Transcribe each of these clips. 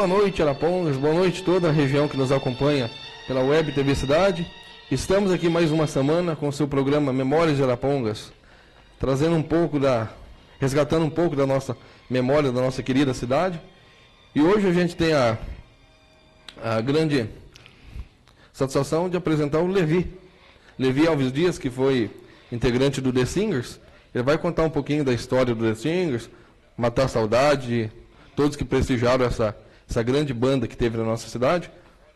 Boa noite, Arapongas, boa noite toda a região que nos acompanha pela Web TV Cidade. Estamos aqui mais uma semana com o seu programa Memórias de Arapongas, resgatando um pouco da nossa memória da nossa querida cidade. E hoje a gente tem a grande satisfação de apresentar o Levi Alves Dias, que foi integrante do The Singers. Ele vai contar um pouquinho da história do The Singers, matar a saudade de todos que prestigiaram essa grande banda que teve na nossa cidade.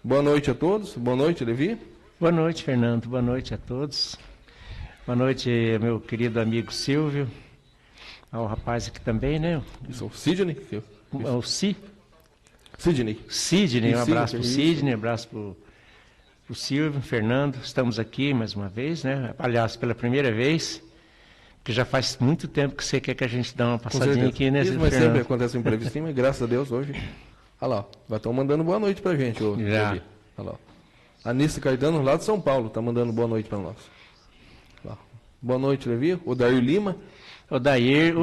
Boa noite a todos. Boa noite, Levi. Boa noite, Fernando. Boa noite a todos. Boa noite, meu querido amigo Silvio. Ao rapaz aqui também, né? Isso, o Sidney. O Sidney. Sidney, um abraço para o Sidney, um abraço para o Silvio, Fernando. Estamos aqui mais uma vez, né? Aliás, pela primeira vez, porque já faz muito tempo que você quer que a gente dê uma passadinha aqui, né, Silvio? Mas sempre acontece um imprevisto, mas graças a Deus hoje... Olha lá, já estão mandando boa noite pra gente. Já. Olha lá. A Anice Caetano, lá de São Paulo, tá mandando boa noite para nós. Lá. Boa noite, Levi. O Dair Lima. O Dair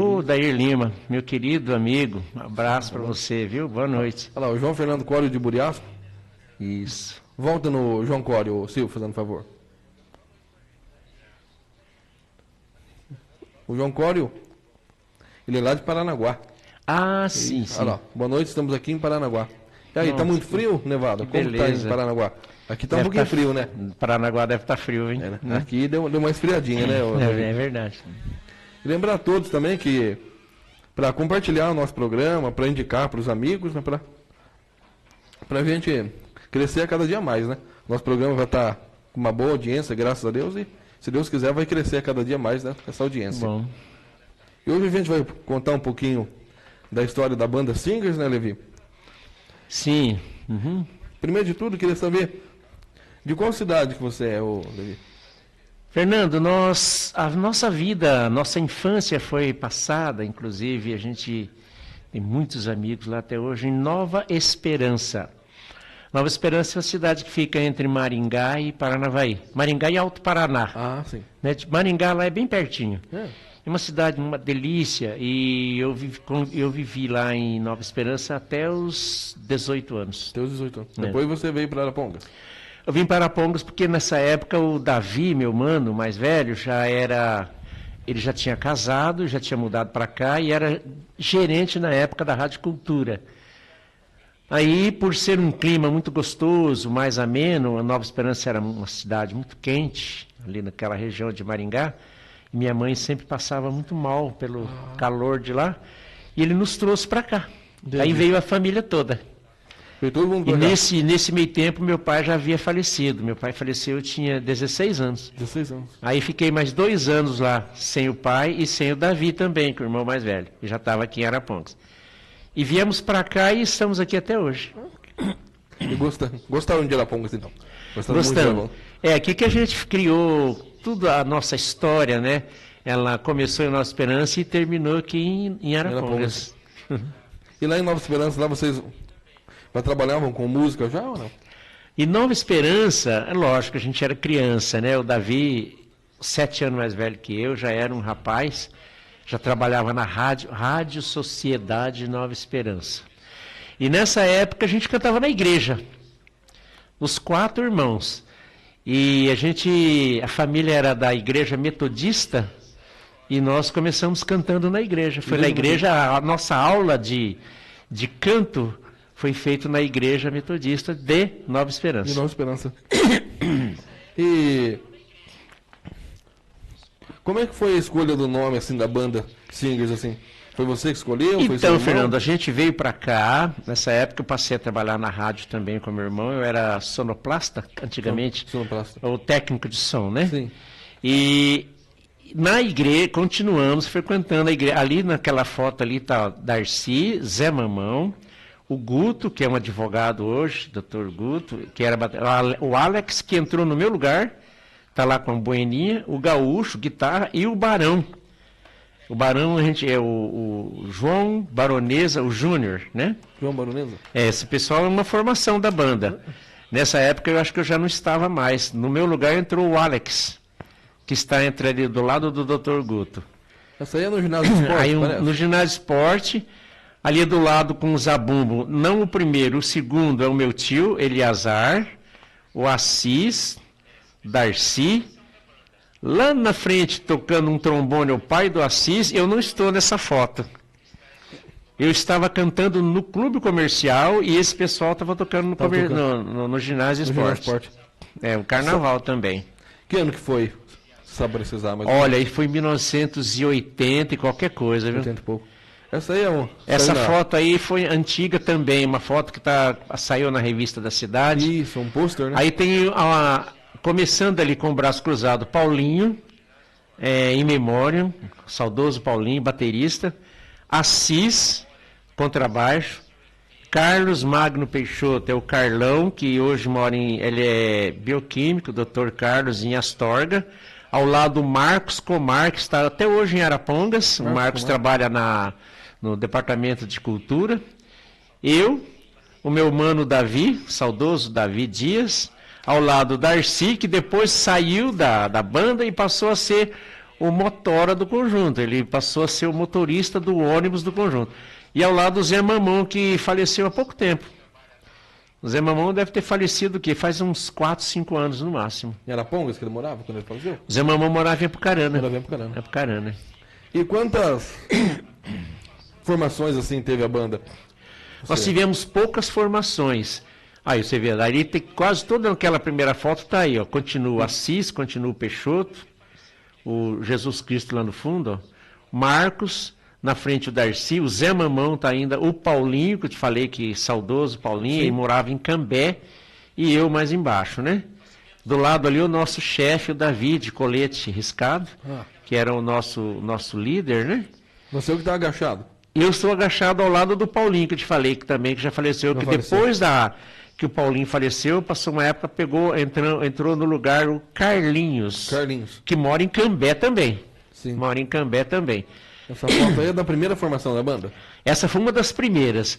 Lima, meu querido amigo, um abraço para você, viu? Boa noite. Olha lá, o João Fernando Cório de Buriasco. Isso. Volta no João Cório, Silvio, fazendo favor. O João Cório, ele é lá de Paranaguá. Ah, sim, sim. Olha lá, boa noite, estamos aqui em Paranaguá. E aí, tá muito frio, Nevada? Como tá em Paranaguá? Aqui tá um pouquinho frio, né? Paranaguá deve estar frio, hein? Né? Aqui deu uma esfriadinha, né? É verdade. E lembrar a todos também que para compartilhar o nosso programa, para indicar para os amigos, né? Para a gente crescer a cada dia mais, né? Nosso programa vai estar com uma boa audiência, graças a Deus, e se Deus quiser vai crescer a cada dia mais, né? Essa audiência. Bom. E hoje a gente vai contar um pouquinho da história da banda Singers, né, Levi? Sim. Uhum. Primeiro de tudo, queria saber de qual cidade que você é, Levi? Fernando, a nossa vida, nossa infância foi passada, inclusive a gente tem muitos amigos lá até hoje, em Nova Esperança. Nova Esperança é uma cidade que fica entre Maringá e Paranavaí. Maringá e Alto Paraná. Ah, sim. Né? Maringá lá é bem pertinho. É uma cidade, uma delícia, e eu vivi lá em Nova Esperança até os 18 anos. Até os 18 anos. Depois você veio para Arapongas. Eu vim para Arapongas porque nessa época o Davi, meu mano, mais velho, ele já tinha casado, já tinha mudado para cá e era gerente na época da Rádio Cultura. Aí, por ser um clima muito gostoso, mais ameno, a Nova Esperança era uma cidade muito quente, ali naquela região de Maringá, e minha mãe sempre passava muito mal pelo calor de lá, e ele nos trouxe para cá. Entendi. Aí veio a família toda. E nesse meio tempo, meu pai já havia falecido. Meu pai faleceu, eu tinha 16 anos. 16 anos. Aí fiquei mais 2 anos lá, sem o pai e sem o Davi também, que é o irmão mais velho. E já estava aqui em Arapongas. E viemos para cá e estamos aqui até hoje. E gostaram de Arapongas, então? Gostamos. É aqui que a gente criou tudo a nossa história, né? Ela começou em Nova Esperança e terminou aqui em Arapongas. E lá em Nova Esperança, lá vocês já trabalhavam com música já ou não? Em Nova Esperança, é lógico, a gente era criança, né? O Davi, 7 anos mais velho que eu, já era um rapaz, já trabalhava na Rádio Sociedade Nova Esperança. E nessa época a gente cantava na igreja, os 4 irmãos. E a família era da igreja metodista e nós começamos cantando na igreja. Foi na igreja, a nossa aula de canto foi feito na igreja metodista de Nova Esperança. De Nova Esperança. E como é que foi a escolha do nome assim da banda Singers assim? Foi você que escolheu? Então, Fernando, a gente veio para cá, nessa época eu passei a trabalhar na rádio também com meu irmão, eu era sonoplasta antigamente, ou técnico de som, né? Sim. E na igreja, continuamos frequentando a igreja, ali naquela foto ali está Darcy, Zé Mamão, o Guto, que é um advogado hoje, Dr. Guto, que era o Alex, que entrou no meu lugar, está lá com a bueninha, o Gaúcho, guitarra, e o Barão. O Barão, a gente é o João Baronesa, o Júnior, né? João Baronesa? Esse pessoal é uma formação da banda. Nessa época eu acho que eu já não estava mais. No meu lugar entrou o Alex, que está entre ali do lado do Dr. Guto. Essa aí é no ginásio de esporte, aí no ginásio de esporte, Ali do lado com o zabumbo, não o primeiro, o segundo é o meu tio, Eliazar, o Assis, Darcy. Lá na frente, tocando um trombone, o pai do Assis, eu não estou nessa foto. Eu estava cantando no clube comercial e esse pessoal estava tocando no ginásio esporte. É, o carnaval também. Que ano que foi? Sabe precisar, mas... Olha, aí foi em 1980 e qualquer coisa, viu? 80 e pouco. Essa aí é Essa foto aí foi antiga também, uma foto que saiu na revista da cidade. Isso, um pôster, né? Aí tem, começando ali com o braço cruzado, Paulinho, em memória, saudoso Paulinho, baterista. Assis, contrabaixo. Carlos Magno Peixoto é o Carlão, que hoje ele é bioquímico, Dr. Carlos, em Astorga. Ao lado, Marcos Comar, que está até hoje em Arapongas. O Marcos trabalha no Departamento de Cultura. Eu, o meu mano Davi, saudoso Davi Dias. Ao lado, Darcy, que depois saiu da banda e passou a ser o motora do conjunto. Ele passou a ser o motorista do ônibus do conjunto. E ao lado, o Zé Mamão, que faleceu há pouco tempo. O Zé Mamão deve ter falecido, faz uns 4, 5 anos no máximo. Em Arapongas que ele morava quando ele faleceu? O Zé Mamão morava em Apucarana. Morava em Apucarana. Apucarana. E quantas formações assim teve a banda? Nós tivemos poucas formações. Aí você vê, ali tem quase toda aquela primeira foto está aí, ó. Continua o Assis, continua o Peixoto, o Jesus Cristo lá no fundo, ó. Marcos, na frente o Darcy, o Zé Mamão está ainda, o Paulinho, que eu te falei que saudoso Paulinho, ele morava em Cambé, e eu mais embaixo, né? Do lado ali o nosso chefe, o Davi, de colete riscado, que era o nosso líder, né? Você é o que está agachado? Eu estou agachado ao lado do Paulinho, que eu te falei que também que já faleceu, depois que o Paulinho faleceu, passou uma época, entrou no lugar o Carlinhos, que mora em Cambé também. Sim. Mora em Cambé também. Essa foto aí é da primeira formação da banda? Essa foi uma das primeiras.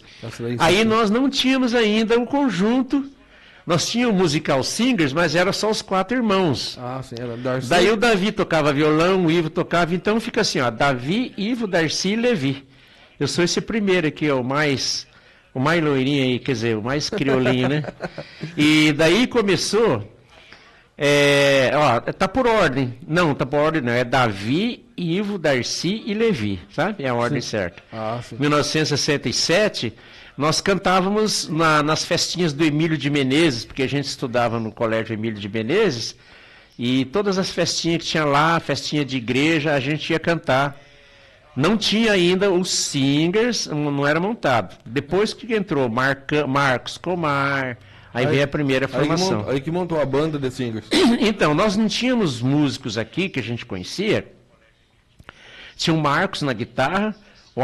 Aí nós não tínhamos ainda um conjunto. Nós tínhamos o Musical Singers, mas era só os 4 irmãos. Ah, sim, era Darcy. Daí o Davi tocava violão, o Ivo tocava, então fica assim, ó, Davi, Ivo, Darcy e Levi. Eu sou esse primeiro aqui, ó, o mais loirinho aí, quer dizer, o mais criolinho, né? E daí começou, tá por ordem. Não, tá por ordem não, é Davi, Ivo, Darcy e Levi, sabe? É a ordem certa. Ah, sim. 1967, nós cantávamos nas festinhas do Emílio de Menezes, porque a gente estudava no colégio Emílio de Menezes, e todas as festinhas que tinha lá, festinha de igreja, a gente ia cantar. Não tinha ainda os singers, não era montado. Depois que entrou Marcos Comar, aí veio a primeira formação. Aí que montou a banda de singers. Então, nós não tínhamos músicos aqui que a gente conhecia. Tinha o Marcos na guitarra, o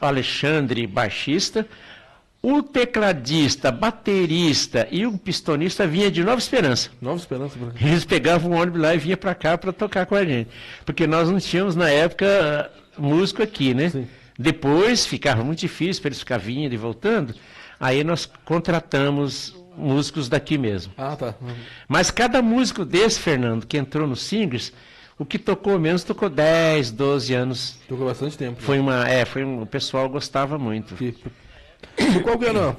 Alexandre baixista, o tecladista, baterista e o pistonista vinha de Nova Esperança. Nova Esperança. Eles pegavam o ônibus lá e vinham para cá para tocar com a gente. Porque nós não tínhamos, na época, músico aqui, né? Sim. Depois ficava muito difícil para eles ficar vindo e voltando. Aí nós contratamos músicos daqui mesmo. Ah, tá. Uhum. Mas cada músico desse, Fernando, que entrou no Singers, o que tocou menos, tocou 10, 12 anos. Tocou bastante tempo. O pessoal gostava muito. E qual que era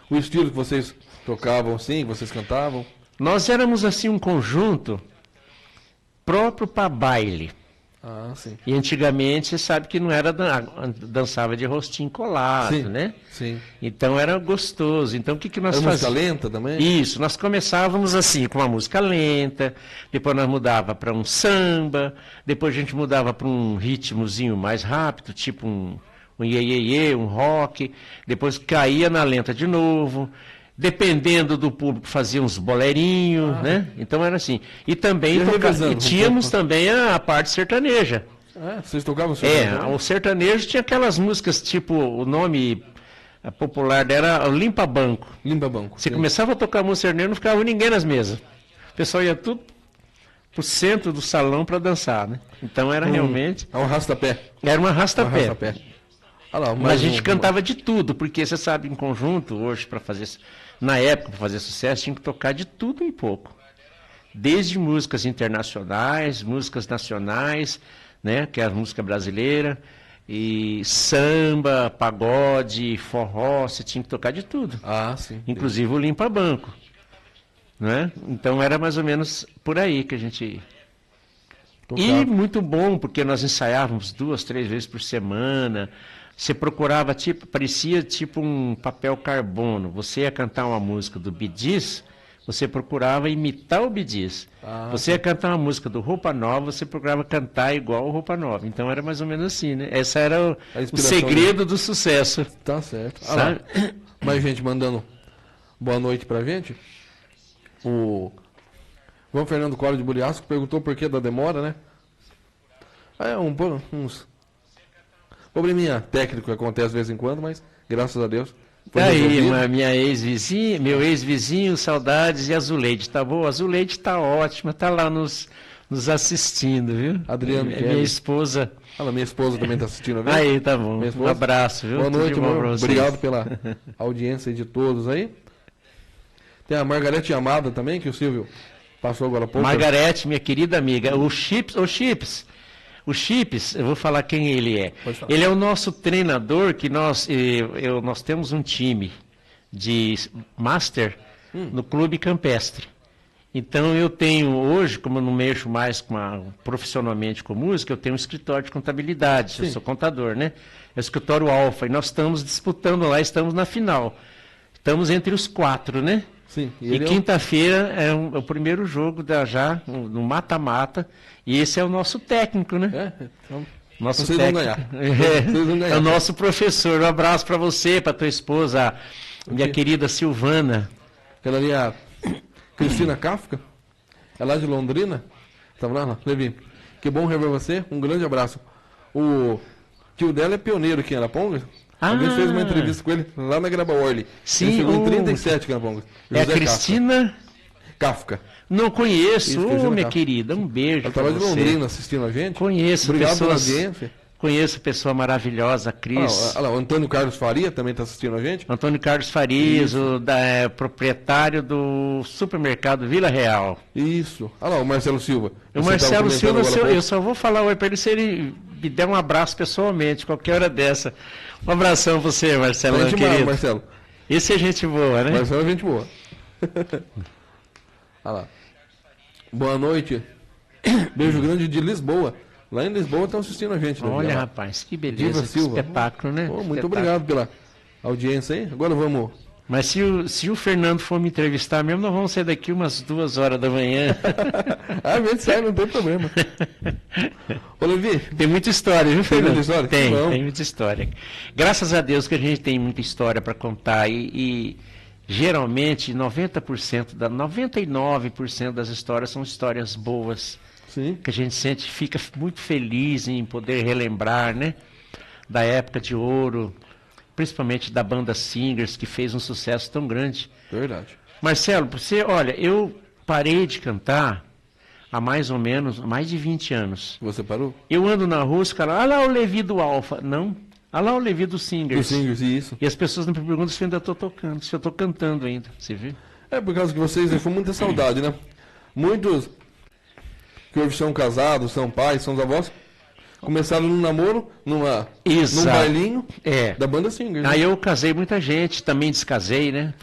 o estilo que vocês tocavam assim, que vocês cantavam? Nós éramos assim um conjunto próprio para baile. Ah, sim. E antigamente, você sabe que não era dançava de rostinho colado, sim, né? Sim. Então era gostoso. Então o que nós fazíamos? Música lenta também? Isso, nós começávamos assim, com uma música lenta, depois nós mudava para um samba, depois a gente mudava para um ritmozinho mais rápido, tipo um iê, um rock, depois caía na lenta de novo. Dependendo do público, fazia uns bolerinhos, né? Então era assim. E também tínhamos também a parte sertaneja. Vocês tocavam sertanejo? O sertanejo tinha aquelas músicas, tipo, o nome popular dela era Limpa Banco. Limpa Banco. Você começava a tocar música sertaneja, não ficava ninguém nas mesas. O pessoal ia tudo pro centro do salão para dançar, né? Então era realmente... É um arrasta-pé. Era um arrasta-pé. Mas a gente cantava de tudo, porque você sabe, em conjunto, hoje, na época, para fazer sucesso, tinha que tocar de tudo um pouco. Desde músicas internacionais, músicas nacionais, né, que é a música brasileira, E samba, pagode, forró, você tinha que tocar de tudo. Ah, sim. Inclusive o limpa-banco. Né? Então era mais ou menos por aí que a gente... Tocava. E muito bom, porque nós ensaiávamos 2, 3 vezes por semana. Você procurava, parecia tipo um papel carbono. Você ia cantar uma música do Bee Gees, você procurava imitar o Bee Gees. Você ia cantar uma música do Roupa Nova, você procurava cantar igual o Roupa Nova. Então era mais ou menos assim, né? Esse era o segredo do sucesso. Tá certo. Sabe? Mais gente mandando boa noite pra gente. O João Fernando Collor de Buriasco perguntou por que da demora, né? Uns probleminha técnico que acontece de vez em quando, mas graças a Deus. Aí, minha ex-vizinha, meu ex-vizinho, saudades, e a Zuleide, tá bom? A Zuleide tá ótima, tá lá nos assistindo, viu? Adriano, minha esposa. Minha esposa também tá assistindo, viu? Aí, tá bom. Um abraço, viu? Boa noite, amor. Obrigado pela audiência de todos aí. Tem a Margarete Amada também, que o Silvio passou agora há pouco. Margarete, minha querida amiga. O Chips, eu vou falar quem ele é. Ele é o nosso treinador, que nós temos um time de Master no Clube Campestre. Então eu tenho hoje, como eu não mexo mais profissionalmente com música, eu tenho um escritório de contabilidade, eu sou contador, né? É o escritório Alfa, e nós estamos disputando lá, estamos na final. Estamos entre os 4, né? Sim, e quinta-feira é o primeiro jogo no mata-mata, e esse é o nosso técnico, né? Nosso Vocês técnico. vão ganhar. Vocês vão ganhar. É o nosso professor. Um abraço para você, para tua esposa, minha querida Silvana. Aquela ali, a Cristina Kafka, é lá de Londrina. Estava lá, Levi. Que bom rever você, um grande abraço. O tio dela é pioneiro aqui em Arapongas. Alguém fez uma entrevista com ele lá na Graba Orly. Sim, ele chegou em 37 aqui em Arapongas. É a Cristina Kafka. Não conheço, minha Kafka. Querida, um beijo. Ela estava de Londrina assistindo a gente. Conheço Obrigado pessoas, pela audiência. Conheço pessoa maravilhosa, Cris. O Antônio Carlos Faria também está assistindo a gente. Antônio Carlos Farias, proprietário do supermercado Vila Real. Isso. Olha lá, o Marcelo Silva. O Marcelo Silva, eu só vou falar oi para ele se ele me der um abraço pessoalmente, qualquer hora dessa. Um abração para você, Marcelo, meu querido. Marcelo. Esse é gente boa, né? Marcelo é gente boa. Olha lá. Boa noite. Beijo grande de Lisboa. Lá em Lisboa estão assistindo a gente. Olha, rapaz, que beleza, Diva que Silva. espetáculo, né? Muito obrigado pela audiência aí. Agora vamos... Mas se o Fernando for me entrevistar mesmo, nós vamos sair daqui umas 2 horas da manhã. A gente sai, não tem problema. Ô, Levi. Tem muita história, viu, Fernando? Tem muita história? Tem muita história. Graças a Deus que a gente tem muita história para contar e geralmente 99% das histórias são histórias boas. Sim. Que a gente fica muito feliz em poder relembrar, né? Da época de ouro, principalmente da banda Singers, que fez um sucesso tão grande. Verdade. Marcelo, olha, eu parei de cantar há mais de 20 anos. Você parou? Eu ando na rua, os caras, olha lá o Levi do Alfa. Não, olha lá o Levi do Singers. Do Singers, isso. E as pessoas me perguntam se eu ainda estou tocando, se eu estou cantando ainda, você viu? É por causa que vocês foi muita saudade, né? Muitos que hoje são casados, são pais, são avós, começaram num namoro, num bailinho da banda Singers. Aí eu casei muita gente, também descasei, né?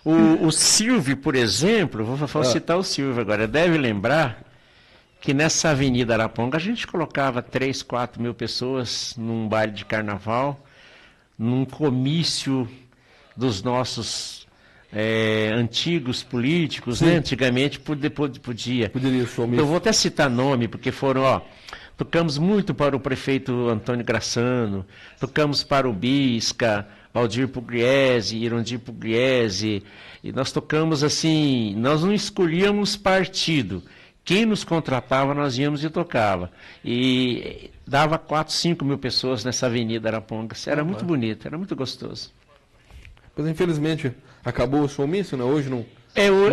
o Silvio, por exemplo, vou citar o Silvio agora, deve lembrar que nessa Avenida Araponga a gente colocava 3, 4 mil pessoas num baile de carnaval, num comício dos nossos antigos políticos, né? Antigamente podia. Poderia show. Eu vou até citar nome, porque foram, tocamos muito para o prefeito Antônio Graçano, tocamos para o Bisca, Valdir Pugliese, Irondir Pugliese, e nós tocamos assim, nós não escolhíamos partido. Quem nos contratava, nós íamos e tocava. E dava 4, 5 mil pessoas nessa Avenida Arapongas. Era muito bonito, era muito gostoso. Pois infelizmente acabou o showmício, né? Hoje não.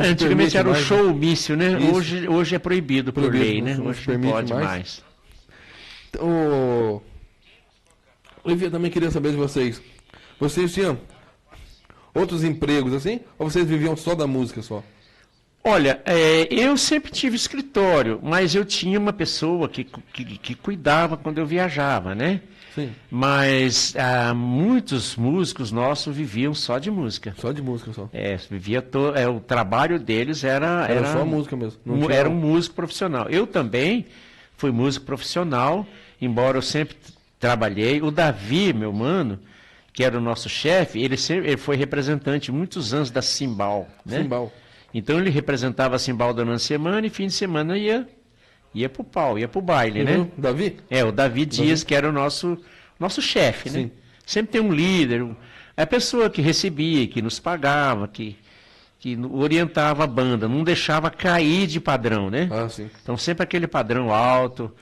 Antigamente era o mais, showmício, né? Isso. Hoje é proibido por lei, né? Hoje não pode mais. O Olivia, também queria saber de vocês. Vocês tinham outros empregos assim? Ou vocês viviam só da música só? Olha, eu sempre tive escritório, mas eu tinha uma pessoa que cuidava quando eu viajava, né? Sim. Mas muitos músicos nossos viviam só de música. Só de música só. O trabalho deles era só música mesmo. Não era tinha... um músico profissional. Eu também fui músico profissional, embora eu sempre trabalhei. O Davi, meu mano, que era o nosso chefe, ele foi representante muitos anos da Cimbal, né? Cimbal. Então ele representava a Cimbal durante a semana e fim de semana ia pro pau, ia pro baile, né? Davi? O Davi Dias, que era o nosso chefe, né? Sim. Sempre tem um líder, a pessoa que recebia, que nos pagava, que orientava a banda, não deixava cair de padrão, né? Ah, sim. Então sempre aquele padrão alto,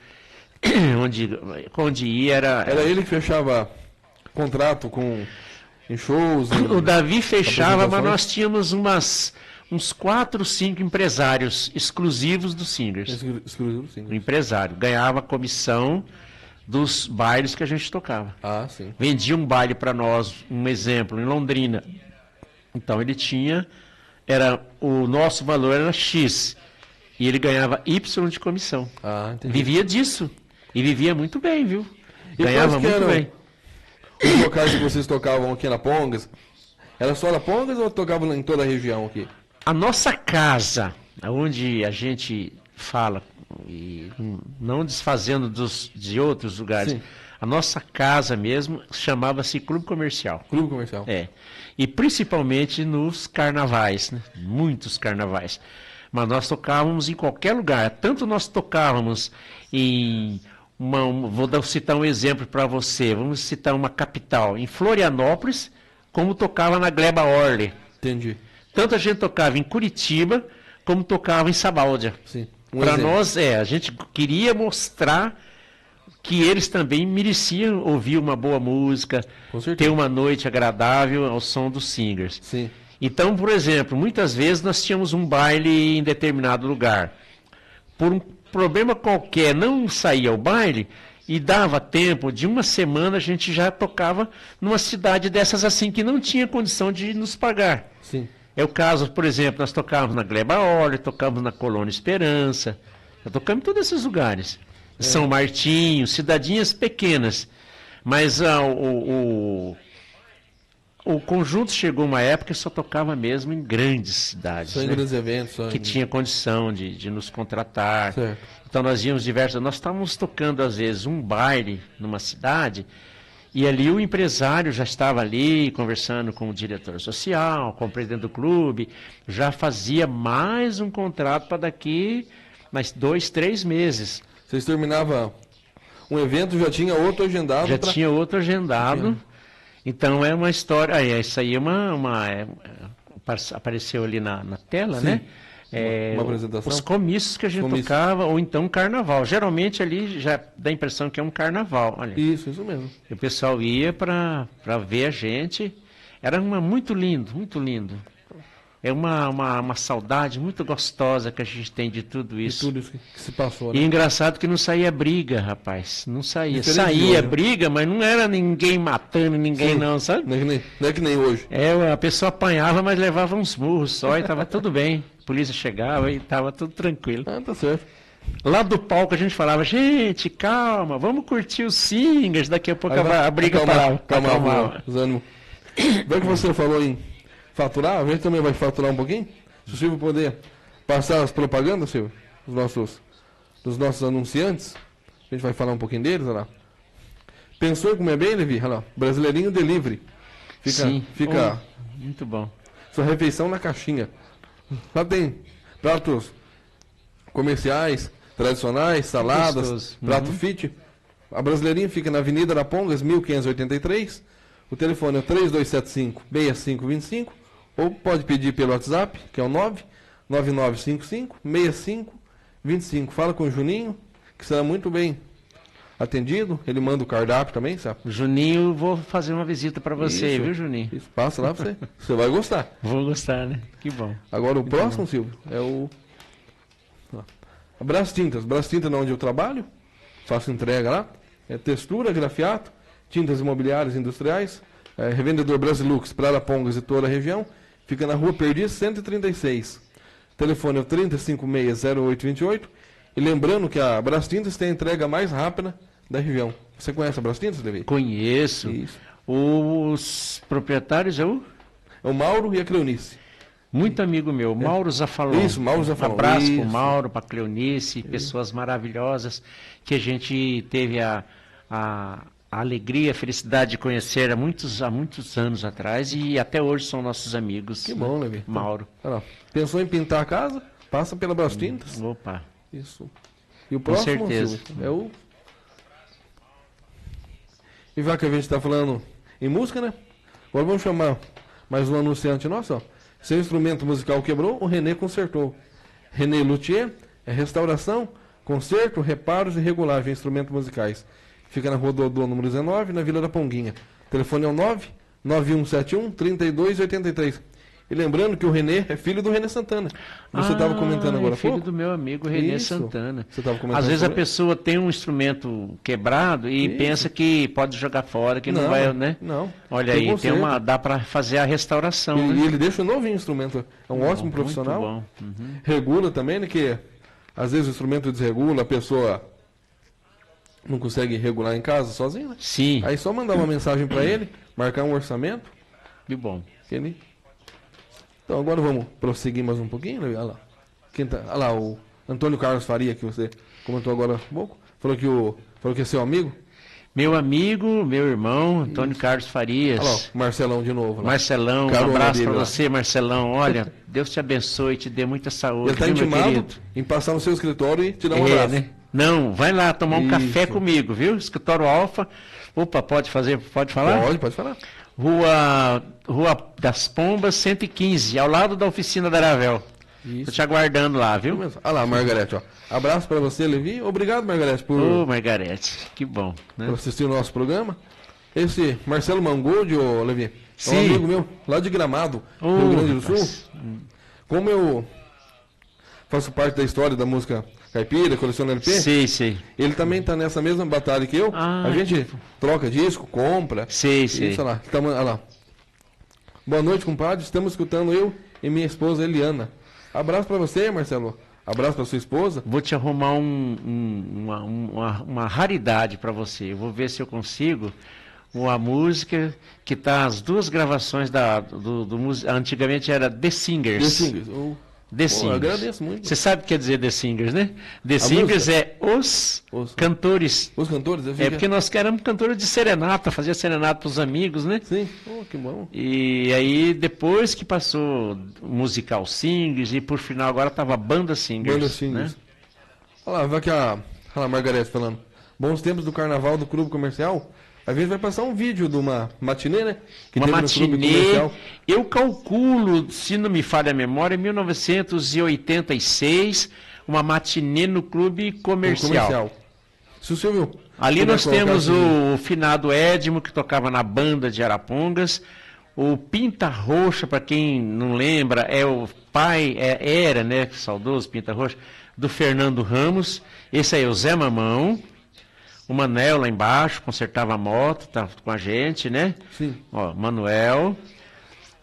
onde ia Era ele que fechava contrato em shows? O Davi fechava, mas nós tínhamos uns 4, 5 empresários exclusivos do Singers. Exclusivo do Singers. O empresário ganhava a comissão dos bailes que a gente tocava. Ah, sim. Vendia um baile para nós, um exemplo, em Londrina. Então ele o nosso valor era X. E ele ganhava Y de comissão. Ah, entendi. Vivia disso. E vivia muito bem, viu? E Ganhava muito bem. Os locais que vocês tocavam aqui na Pongas, era só na Pongas ou tocavam em toda a região aqui? A nossa casa, onde a gente fala, e não desfazendo de outros lugares, Sim. A nossa casa mesmo chamava-se Clube Comercial. Clube Comercial. E principalmente nos carnavais, né? Muitos carnavais. Mas nós tocávamos em qualquer lugar. Tanto nós tocávamos em vou citar um exemplo para você. Vamos citar uma capital, em Florianópolis, como tocava na Gleba Orle. Entendi. Tanto a gente tocava em Curitiba, como tocava em Sabáudia. Sim. Para nós, a gente queria mostrar que eles também mereciam ouvir uma boa música, ter uma noite agradável ao som dos Singers. Sim. Então, por exemplo, muitas vezes nós tínhamos um baile em determinado lugar. Por um problema qualquer, não saía o baile e dava tempo, de uma semana a gente já tocava numa cidade dessas assim, que não tinha condição de nos pagar. Sim. É o caso, por exemplo, nós tocávamos na Gleba Orle, tocamos na Colônia Esperança, já tocamos em todos esses lugares. São Martinho, cidadinhas pequenas. Mas o conjunto chegou uma época que só tocava mesmo em grandes cidades. Só em grandes eventos. Que tinha condição de nos contratar. Certo. Então nós íamos nós estávamos tocando às vezes um baile numa cidade e ali o empresário já estava ali conversando com o diretor social, com o presidente do clube, já fazia mais um contrato para daqui mais 2, 3 meses. Vocês terminavam um evento, já tinha outro agendado? Tinha outro agendado. Então é uma história. Isso aí apareceu ali na tela, sim, né? Uma apresentação. Os comícios que a gente tocava, ou então carnaval. Geralmente ali já dá a impressão que é um carnaval. Olha. Isso mesmo. E o pessoal ia para ver a gente. Era muito lindo, muito lindo. É uma saudade muito gostosa que a gente tem de tudo isso. De tudo isso que se passou, né? E engraçado que não saía briga, rapaz. Não saía. Saía briga, mas não era ninguém matando ninguém, sim, não, sabe? Não é que nem hoje. A pessoa apanhava, mas levava uns murros só e estava tudo bem. A polícia chegava e estava tudo tranquilo. Ah, tá certo. Lá do palco a gente falava, gente, calma, vamos curtir os Singers, daqui a pouco a briga parava. Calma, os ânimos. Bem que você falou em faturar, a gente também vai faturar um pouquinho. Se o Silvio puder passar as propagandas, Silvio, dos nossos anunciantes, a gente vai falar um pouquinho deles, olha lá. Pensou em comer bem, Levi? Olha lá, Brasileirinho Delivery. Fica muito bom. Sua refeição na caixinha. Lá tem pratos comerciais, tradicionais, saladas, prato fit. A Brasileirinho fica na Avenida da Pongas, 1583. O telefone é 3275-6525. Ou pode pedir pelo WhatsApp, que é o 99955-6525. Fala com o Juninho, que será muito bem atendido. Ele manda o cardápio também, sabe? Juninho, vou fazer uma visita para você, viu, Juninho? Isso, passa lá para você. Você vai gostar. Vou gostar, né? Que bom. Agora o próximo, Silvio, é a Brás Tintas. Brás Tintas é onde eu trabalho. Faço entrega lá. É textura, grafiato, tintas imobiliárias industriais. Revendedor Brasilux para Arapongas e toda a região. Fica na Rua Perdiz 136. telefone é o 30560828. E lembrando que a Brastintas tem a entrega mais rápida da região. Você conhece a Brastintas, Levi? Conheço. Isso. Os proprietários é o... É o Mauro e a Cleonice. Muito amigo meu, Mauro Zafalon. Isso, Mauro Zafalon. Um abraço Isso. pro Mauro, pra Cleonice, pessoas maravilhosas que a gente teve a alegria, a felicidade de conhecer há muitos anos atrás e até hoje são nossos amigos. Que bom, Levi. Mauro. Olha lá. Pensou em pintar a casa? Passa pela Brastintas. Opa. Isso. E o Com próximo, certeza. Silvio, é o... E já que a gente está falando em música, né? Agora vamos chamar mais um anunciante nosso, ó. Seu instrumento musical quebrou, o René consertou. René Luthier é restauração, conserto, reparos e regulagem de instrumentos musicais. Fica na Rua Dodô, número 19, na Vila da Ponguinha. O telefone é o 99171-3283. E lembrando que o René é filho do René Santana. Você estava comentando agora há filho pouco? do meu amigo René Isso. Santana. Você estava comentando Às vezes a sobre ele? pessoa tem um instrumento quebrado e Isso. pensa que pode jogar fora, que não vai, né? Não. Olha Tem aí, conserto. dá para fazer a restauração, E né? ele deixa um novinho instrumento. É um ótimo profissional. Muito bom. Uhum. Regula também, né? Que às vezes o instrumento desregula, a pessoa não consegue regular em casa sozinho, né? Sim, Aí só mandar uma mensagem para ele, marcar um orçamento. que bom. Que ele... Então agora vamos prosseguir mais um pouquinho, né? Olha lá. Olha lá, o Antônio Carlos Faria, que você comentou agora há pouco. Falou que é seu amigo. Meu amigo, meu irmão, Antônio Carlos Farias. Olha lá, o Marcelão de novo. Lá. Marcelão, um Carona abraço dele para lá. você, Marcelão. Olha, Deus te abençoe e te dê muita saúde. Ele está viu, meu intimado querido? em passar no seu escritório e te dar um É, abraço. né? Não, vai lá tomar um Isso. café comigo, viu? Escritório Alfa. Opa, pode falar? Pode falar. Rua das Pombas, 115, ao lado da oficina da Aravel. Isso. Tô te aguardando lá, viu? Olha lá, Margarete, ó. Abraço para você, Levi. Obrigado, Margarete, por Margarete, que bom, né? por assistir o nosso programa. Esse Marcelo Mangold, ô Levi, é um Sim. amigo meu, lá de Gramado, Rio Grande do Sul. rapaz. Como eu faço parte da história da música caipira, coleciono LP, Sei. ele também tá nessa mesma batalha que eu. Ah, A gente troca disco, compra. Sei. Isso, olha lá. Olha lá. Boa noite, compadre. Estamos escutando eu e minha esposa Eliana. Abraço para você, Marcelo. Abraço para sua esposa. Vou te arrumar uma raridade para você. Eu vou ver se eu consigo uma música que tá as duas gravações antigamente era The Singers. The Singers. The Pô, Singers. agradeço muito. Você sabe o que quer dizer The Singers, né? The A Singers música? é os Os- cantores. Os cantores, eu É fico- porque nós éramos cantores de serenata, fazia serenata para os amigos, né? Sim, que bom. E aí, depois que passou o musical Singers, e por final agora estava a banda Singers. Banda Singers. Né? Olha lá, vai que olha lá, a Margarete falando. Bons tempos do carnaval do clube comercial. Às vezes vai passar um vídeo de uma matinê, né? Que Uma teve no clube matinê, comercial. eu calculo, se não me falha a memória, 1986, uma matinê no clube No comercial. Se o Silvio Ali puder nós colocar temos assim, o finado Edmo, que tocava na banda de Arapongas. O Pinta Roxa, para quem não lembra, é o pai, era, né, saudoso Pinta Roxa, do Fernando Ramos. Esse aí é o Zé Mamão. O Manel lá embaixo, consertava a moto, tá com a gente, né? Sim. Ó, Manuel.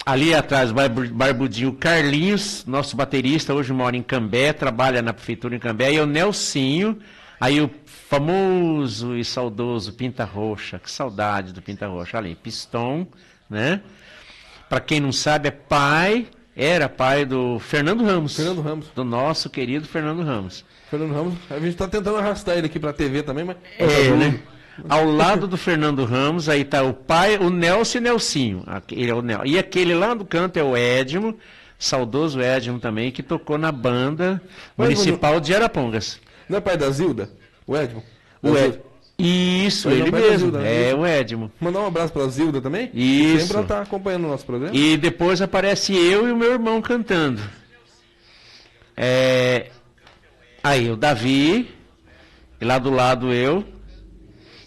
Ali atrás, barbudinho, o Carlinhos, nosso baterista, hoje mora em Cambé, trabalha na prefeitura em Cambé. E o Nelsinho, aí o famoso e saudoso Pinta Roxa. Que saudade do Pinta Roxa. Ali, Piston, né? Para quem não sabe, era pai do Fernando Ramos. Fernando Ramos. Do nosso querido Fernando Ramos. Fernando Ramos. A gente tá tentando arrastar ele aqui pra TV também, mas. Né? Ao lado do Fernando Ramos, aí tá o pai, o Nelson e o Nelsinho. Ele é o Nel. E aquele lá do canto é o Edmo, saudoso Edmo também, que tocou na banda Mas municipal de Arapongas. Não é pai da Zilda? O Edmo? O Da Ed... Zilda. Isso, Mas é ele o pai da mesmo. Zilda, né? É o Edmo. Mandar um abraço pra Zilda também. Isso. Sempre ela tá acompanhando o nosso programa. E depois aparece eu e o meu irmão cantando. Aí o Davi, e lá do lado eu.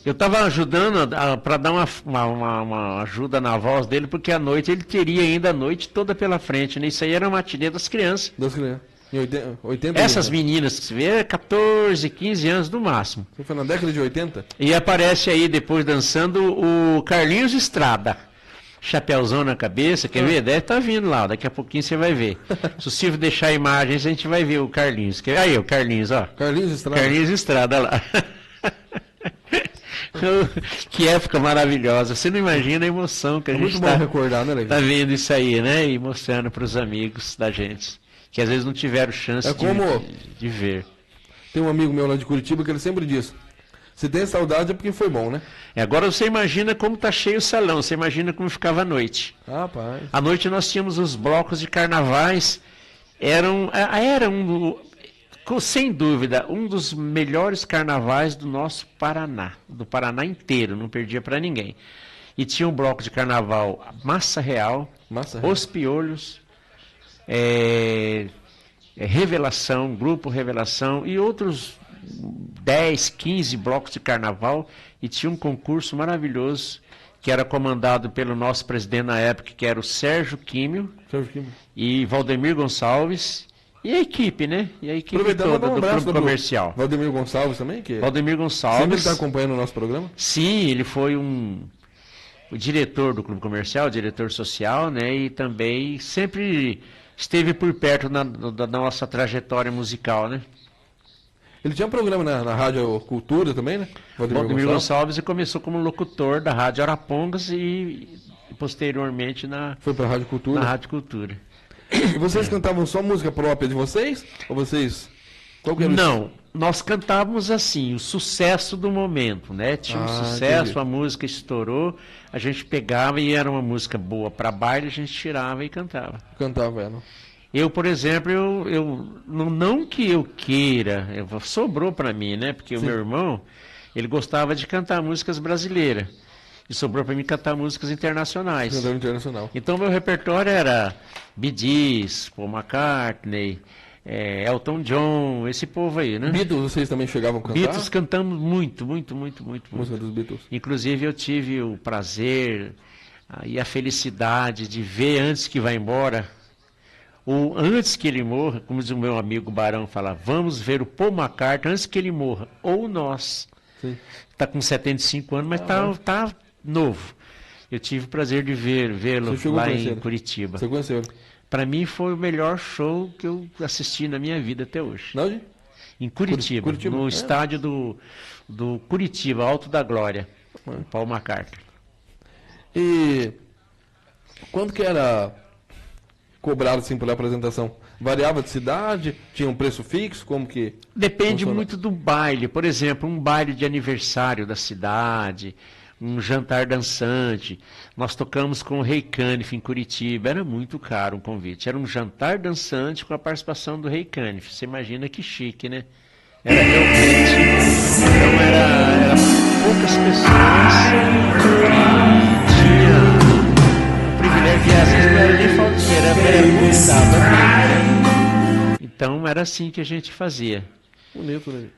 Eu estava ajudando para dar uma ajuda na voz dele, porque à noite ele teria ainda a noite toda pela frente, né? Isso aí era uma matinê das crianças. Das crianças. Em 80 Essas meninas que se vê, 14, 15 anos no máximo. Você foi na década de 80? E aparece aí depois dançando o Carlinhos Estrada. chapéuzão na cabeça, quer ver? Deve estar vindo lá, daqui a pouquinho você vai ver. Se o Silvio deixar imagens, a gente vai ver o Carlinhos. Aí, o Carlinhos, ó. Carlinhos Estrada. Carlinhos Estrada lá. Que época maravilhosa. Você não imagina a emoção que a gente muito bom recordar, né, Levi? tá vendo isso aí, né? E mostrando para os amigos da gente, que às vezes não tiveram chance de ver. Tem um amigo meu lá de Curitiba que ele sempre diz: se tem saudade é porque foi bom, né? Agora você imagina como tá cheio o salão, você imagina como ficava a noite. Rapaz. À noite nós tínhamos os blocos de carnavais, sem dúvida, um dos melhores carnavais do nosso Paraná, do Paraná inteiro, não perdia para ninguém. E tinha um bloco de carnaval Massa Real, Os Piolhos, Revelação, Grupo Revelação e outros 10, 15 blocos de carnaval, e tinha um concurso maravilhoso que era comandado pelo nosso presidente na época, que era o Sérgio Químio. E Valdemir Gonçalves. E a equipe, né? E a equipe toda do Clube Comercial. Valdemir Gonçalves também? Valdemir Gonçalves. Sempre está acompanhando o nosso programa? Sim, ele foi o diretor do Clube Comercial, diretor social, né? E também sempre esteve por perto da nossa trajetória musical, né? Ele tinha um programa na Rádio Cultura também, né? Valdemir Gonçalves, e começou como locutor da Rádio Arapongas e posteriormente foi para a Rádio Cultura? Na Rádio Cultura. E vocês cantavam só música própria de vocês? Ou vocês... Não, nós cantávamos assim, o sucesso do momento, né? Tinha um sucesso, entendi. A música estourou, a gente pegava e era uma música boa para baile, a gente tirava e cantava. Cantava ela. Eu, por exemplo, não que eu queira, sobrou para mim, né? Porque Sim. O meu irmão, ele gostava de cantar músicas brasileiras. E sobrou para mim cantar músicas internacionais. Internacional. Então, meu repertório era Bee Gees, Paul McCartney, Elton John, esse povo aí, né? Beatles, vocês também chegavam a cantar? Beatles cantamos muito. Música dos Beatles. Inclusive, eu tive o prazer e a felicidade de ver antes que vá embora, ou antes que ele morra, como diz o meu amigo Barão, fala, vamos ver o Paul McCartney antes que ele morra, ou nós. Está com 75 anos, mas está novo. Eu tive o prazer de vê-lo lá em Curitiba. Você conheceu ele? Para mim foi o melhor show que eu assisti na minha vida até hoje. Onde? Em Curitiba, no estádio do Curitiba, Alto da Glória, Paul McCartney. E quando que era cobrado assim pela apresentação? Variava de cidade? Tinha um preço fixo? Como que depende muito do baile. Por exemplo, um baile de aniversário da cidade, um jantar dançante. Nós tocamos com o Rei Canif em Curitiba. Era muito caro um convite. Era um jantar dançante com a participação do Rei Canif. Você imagina que chique, né? Era realmente... Então era poucas pessoas que tinham o privilégio, e às vezes não era nem falta de dinheiro, era Então era assim que a gente fazia. Bonito, né?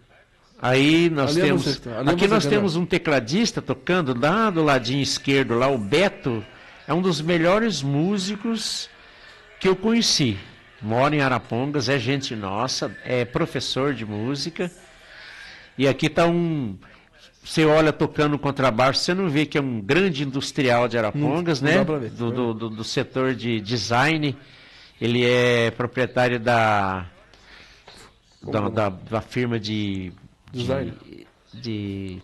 Aí nós temos um tecladista tocando lá do ladinho esquerdo, lá o Beto, é um dos melhores músicos que eu conheci. Mora em Arapongas, é gente nossa, é professor de música. E aqui está você olha tocando contrabaixo, você não vê que é um grande industrial de Arapongas, né? Do setor de design. Ele é proprietário da firma de design.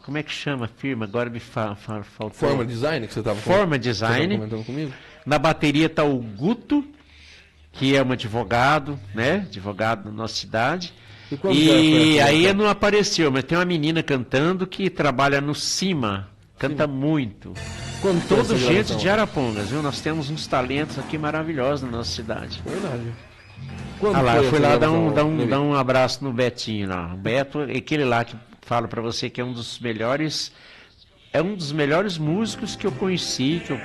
Como é que chama a firma? Agora me faltou. Forma Design, que você estava comentando comigo? Na bateria está o Guto, que é um advogado, né? Advogado da nossa cidade. E aí não apareceu, mas tem uma menina cantando que trabalha no CIMA, canta muito. Toda gente de Arapongas, viu? Nós temos uns talentos aqui maravilhosos na nossa cidade. Verdade. Fui lá dar um abraço no Betinho lá. O Beto é aquele lá que falo para você que é um dos melhores músicos que eu conheci, que eu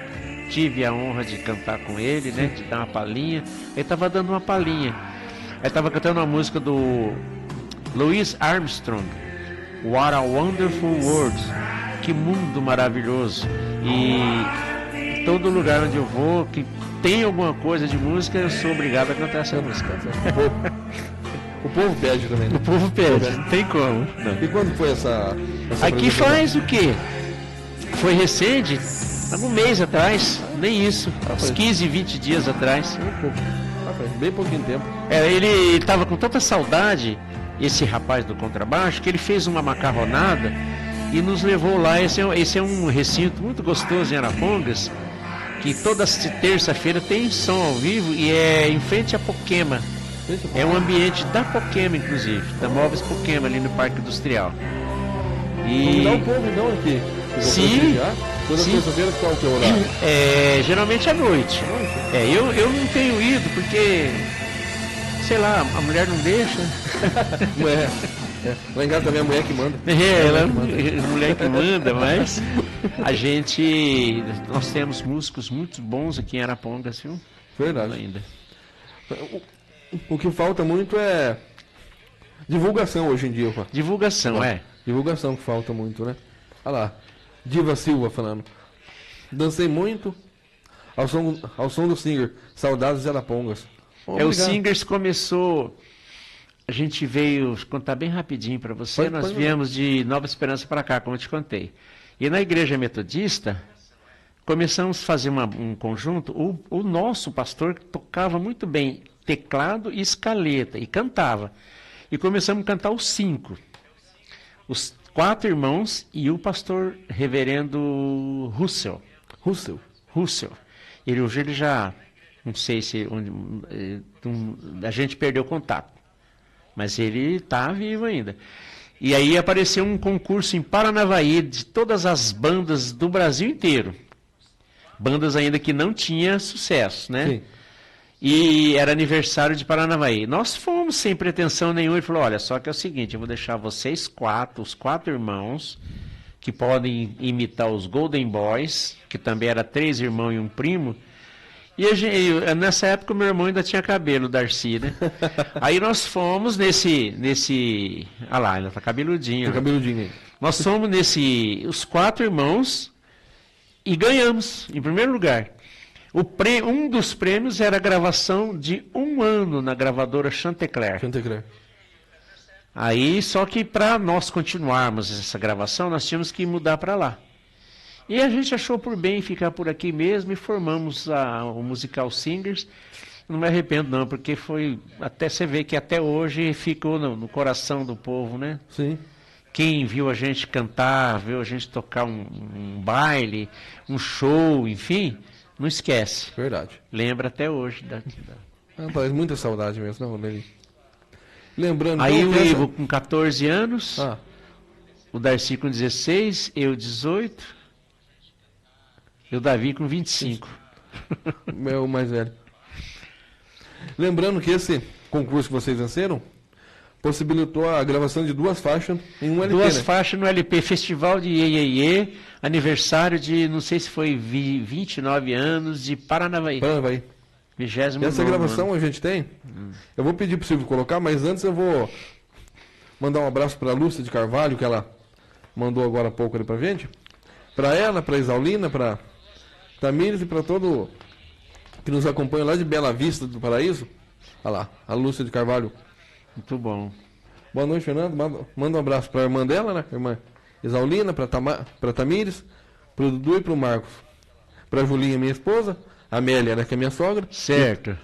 tive a honra de cantar com ele, né? De dar uma palhinha. Ele estava dando uma palhinha. Ele estava cantando uma música do Louis Armstrong, What a Wonderful World. Que mundo maravilhoso. E todo lugar onde eu vou, que tem alguma coisa de música, eu sou obrigado a cantar essa música. O povo pede também, né? O povo pede, não tem como. Não. E quando foi essa aqui faz o quê? Foi recente, Um mês atrás, nem isso, uns foi. 15, 20 dias atrás. Faz bem pouquinho tempo. Ele estava com tanta saudade, esse rapaz do contrabaixo, que ele fez uma macarronada e nos levou lá. Esse é um recinto muito gostoso em Arapongas, que toda terça-feira tem som ao vivo e é em frente à Poquema. É um ambiente da Poquema, inclusive, da Móveis Poquema, ali no Parque Industrial. Convidar o povo então aqui. Sim. Toda Sim. terça-feira qual que é o horário? Geralmente à noite. Eu não tenho ido porque, sei lá, a mulher não deixa. Lá em casa também é a mulher que manda. Ela é a mulher que manda, mas nós temos músicos muito bons aqui em Arapongas, viu? Verdade. Ainda. O que falta muito é divulgação hoje em dia, pô. Divulgação, Divulgação que falta muito, né? Olha lá, Diva Silva falando. Dancei muito ao som do Singer, Saudades de Arapongas. O Singers começou. A gente veio contar bem rapidinho para você. Nós viemos de Nova Esperança para cá, como eu te contei. E na igreja metodista, começamos a fazer um conjunto. O nosso pastor tocava muito bem teclado e escaleta, e cantava. E começamos a cantar os 5. Os 4 irmãos e o pastor reverendo Russell. Hoje ele já, não sei se a gente perdeu contato, mas ele está vivo ainda. E aí apareceu um concurso em Paranavaí de todas as bandas do Brasil inteiro. Bandas ainda que não tinha sucesso, né? Sim. E era aniversário de Paranavaí. Nós fomos sem pretensão nenhuma. Ele falou, olha, só que é o seguinte, eu vou deixar vocês os 4 irmãos, que podem imitar os Golden Boys, que também era 3 irmãos e um primo. E nessa época o meu irmão ainda tinha cabelo, Darcy, né? Aí nós fomos nesse... Ah lá, ainda tá cabeludinho. Tá cabeludinho aí. Nós fomos os 4 irmãos e ganhamos, em primeiro lugar. Um dos prêmios era a gravação de 1 ano na gravadora Chantecler. Aí, só que para nós continuarmos essa gravação, nós tínhamos que mudar para lá. E a gente achou por bem ficar por aqui mesmo e formamos o musical Singers. Não me arrependo não, porque até você vê que até hoje ficou no coração do povo, né? Sim. Quem viu a gente cantar, viu a gente tocar um baile, um show, enfim... Não esquece. Verdade. Lembra até hoje. Faz muita saudade mesmo, não, Leli? Lembrando... Aí o Ivo com 14 anos, o Darcy com 16, eu 18, e o Davi com 25. Meu mais velho. Lembrando que esse concurso que vocês venceram possibilitou a gravação de 2 faixas em um LP, 2 né? faixas no LP, Festival de Iê, aniversário de, não sei se foi 29 anos, de Paranavaí. 20º Essa gravação ano. A gente tem. Eu vou pedir para o Silvio colocar, mas antes eu vou mandar um abraço para a Lúcia de Carvalho, que ela mandou agora há pouco ali para a gente. Para ela, para a Isaulina, para Tamires e para todo que nos acompanha lá de Bela Vista do Paraíso. Olha lá, a Lúcia de Carvalho. Muito bom. Boa noite, Fernando. Manda um abraço para a irmã dela, né? Irmã Isaulina, para Tamires, para o Dudu e para o Marcos. Para a Julinha, minha esposa. A Amélia, né, que é minha sogra. Certo.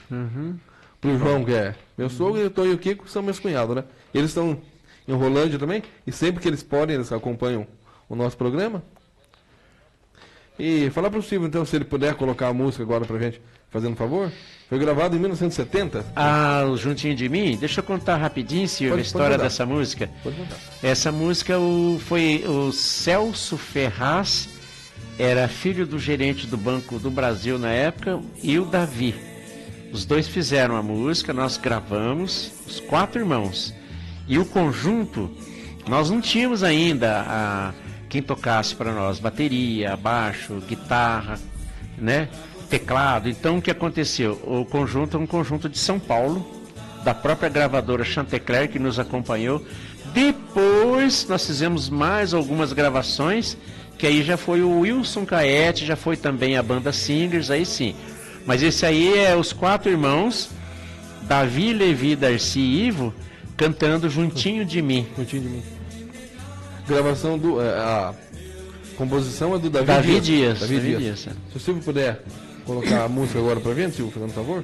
Para o João, que é meu sogro, e o Tonho e o Kiko, que são meus cunhados, né? Eles estão em Rolândia também. E sempre que eles podem, eles acompanham o nosso programa. E falar para o Silvio, então, se ele puder colocar a música agora para a gente, fazendo um favor. Foi gravado em 1970. O Juntinho de Mim? Deixa eu contar rapidinho, Silvio, a história dessa música. Pode contar. Essa música foi o Celso Ferraz, era filho do gerente do Banco do Brasil na época, e o Davi. Os dois fizeram a música, nós gravamos, os 4 irmãos. E o conjunto, nós não tínhamos ainda quem tocasse para nós bateria, baixo, guitarra, né? Teclado. Então o que aconteceu? O conjunto é um conjunto de São Paulo, da própria gravadora Chantecler, que nos acompanhou. Depois nós fizemos mais algumas gravações, que aí já foi o Wilson Caete, já foi também a banda Singers, aí sim. Mas esse aí é os 4 irmãos, Davi, Levi, Darcy e Ivo, cantando Juntinho de Mim. Juntinho de Mim. Gravação do... Composição é do Davi Dias. Davi Dias. Se o Silvio puder colocar a música agora pra gente, Silvio, fazendo um favor.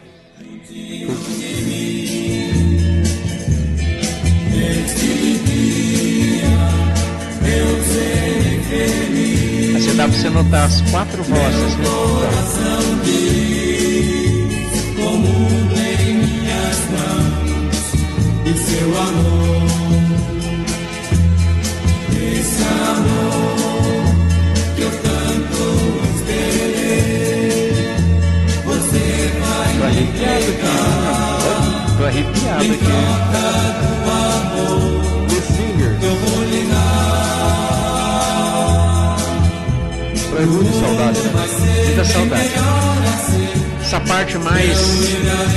Assim dá pra você notar as 4 vozes, né? E seu amor, esse amor que eu tanto esperei, você vai Tô arrepiado aqui. Tô arrepiado aqui. The Singer. eu vou lhe dar. Pra de saudade, né? Muita saudade. Essa parte mais,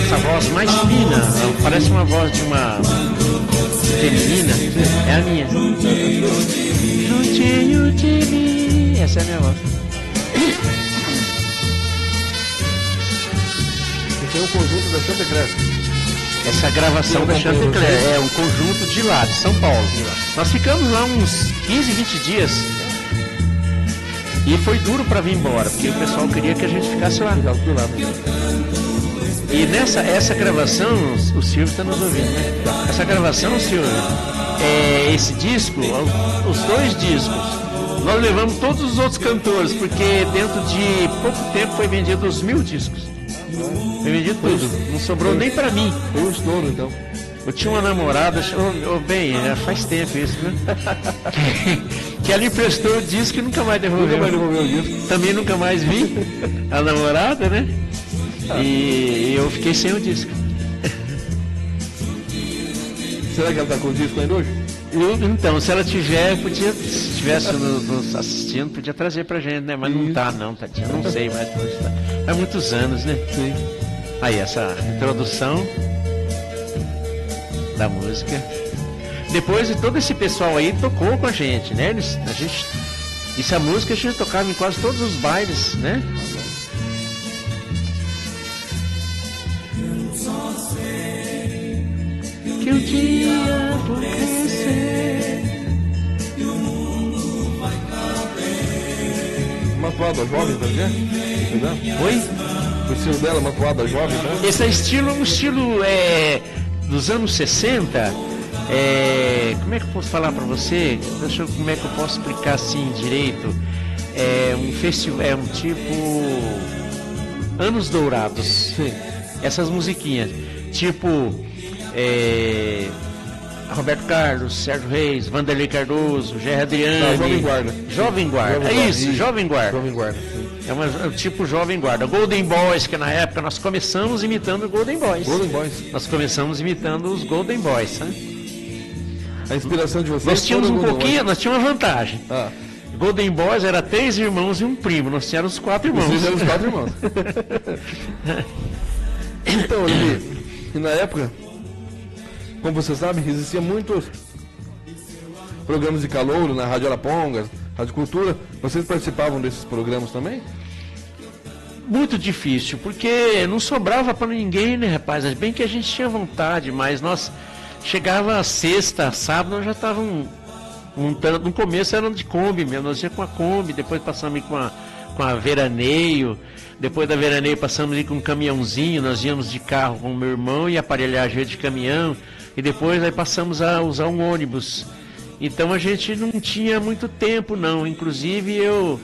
essa voz mais fina, parece uma voz de uma feminina, é a minha. Juntinho de mim, essa é a minha voz. E tem um conjunto da Santa Cruz. Essa gravação da Chantecler é um conjunto de lá, de São Paulo. Nós ficamos lá uns 15, 20 dias. E foi duro para vir embora, porque o pessoal queria que a gente ficasse lá. E essa gravação, o Silvio está nos ouvindo, né? Essa gravação, Silvio, esse disco, os 2 discos, nós levamos todos os outros cantores, porque dentro de pouco tempo foi vendido os 1000 discos. Foi vendido tudo, não sobrou nem para mim. Foi um estouro, então. Eu tinha uma namorada, bem, já faz tempo isso, né? que ela emprestou o disco e nunca mais devolveu. Nunca mais devolveu o disco. Também nunca mais vi a namorada, né? E eu fiquei sem o disco. Será que ela tá com o disco ainda hoje? Então, se ela tiver, se estivesse nos assistindo, podia trazer pra gente, né? Mas não tá, não, tadinha. Não sei mais onde está. Há muitos anos, né? Sim. Aí, essa introdução da música. Depois de todo esse pessoal aí tocou com a gente, né? Essa música a gente tocava em quase todos os bailes, né? Que um dia vou crescer e o mundo vai caber. Uma toada jovem, tá vendo? Oi? O estilo dela, uma toada jovem, tá? Esse é um estilo dos anos 60. Como é que eu posso falar pra você? Como é que eu posso explicar assim direito? É um festival, é um tipo Anos Dourados. Sim. Essas musiquinhas, tipo Roberto Carlos, Sérgio Reis, Vanderlei Cardoso, Gerry Adriane. Jovem Guarda. Jovem Guarda, Jovem Guarda. Jovem Guarda. É o tipo Jovem Guarda. Golden Boys, que na época nós começamos imitando o Golden Boys. Golden Boys. Nós começamos imitando os Golden Boys, sabe? A inspiração de vocês. Nós tínhamos foi um no Golden pouquinho, nós tínhamos uma vantagem. Boys. Ah, Golden Boys era 3 irmãos e um primo, nós tínhamos 4 irmãos. vocês eram os 4 irmãos. Então, Levi, e na época, como você sabe, existiam muitos programas de calouro na Rádio Arapongas, Rádio Cultura. Vocês participavam desses programas também? Muito difícil, porque não sobrava para ninguém, né, rapaz? Bem que a gente tinha vontade, mas nós chegava sexta, sábado, nós já estávamos montando. No começo era de Kombi mesmo, nós ia com a Kombi, depois passamos com a Veraneio, depois da Veraneio passamos com um caminhãozinho, nós íamos de carro com o meu irmão e aparelhagem de caminhão, e depois aí passamos a usar um ônibus. Então a gente não tinha muito tempo, não. Inclusive o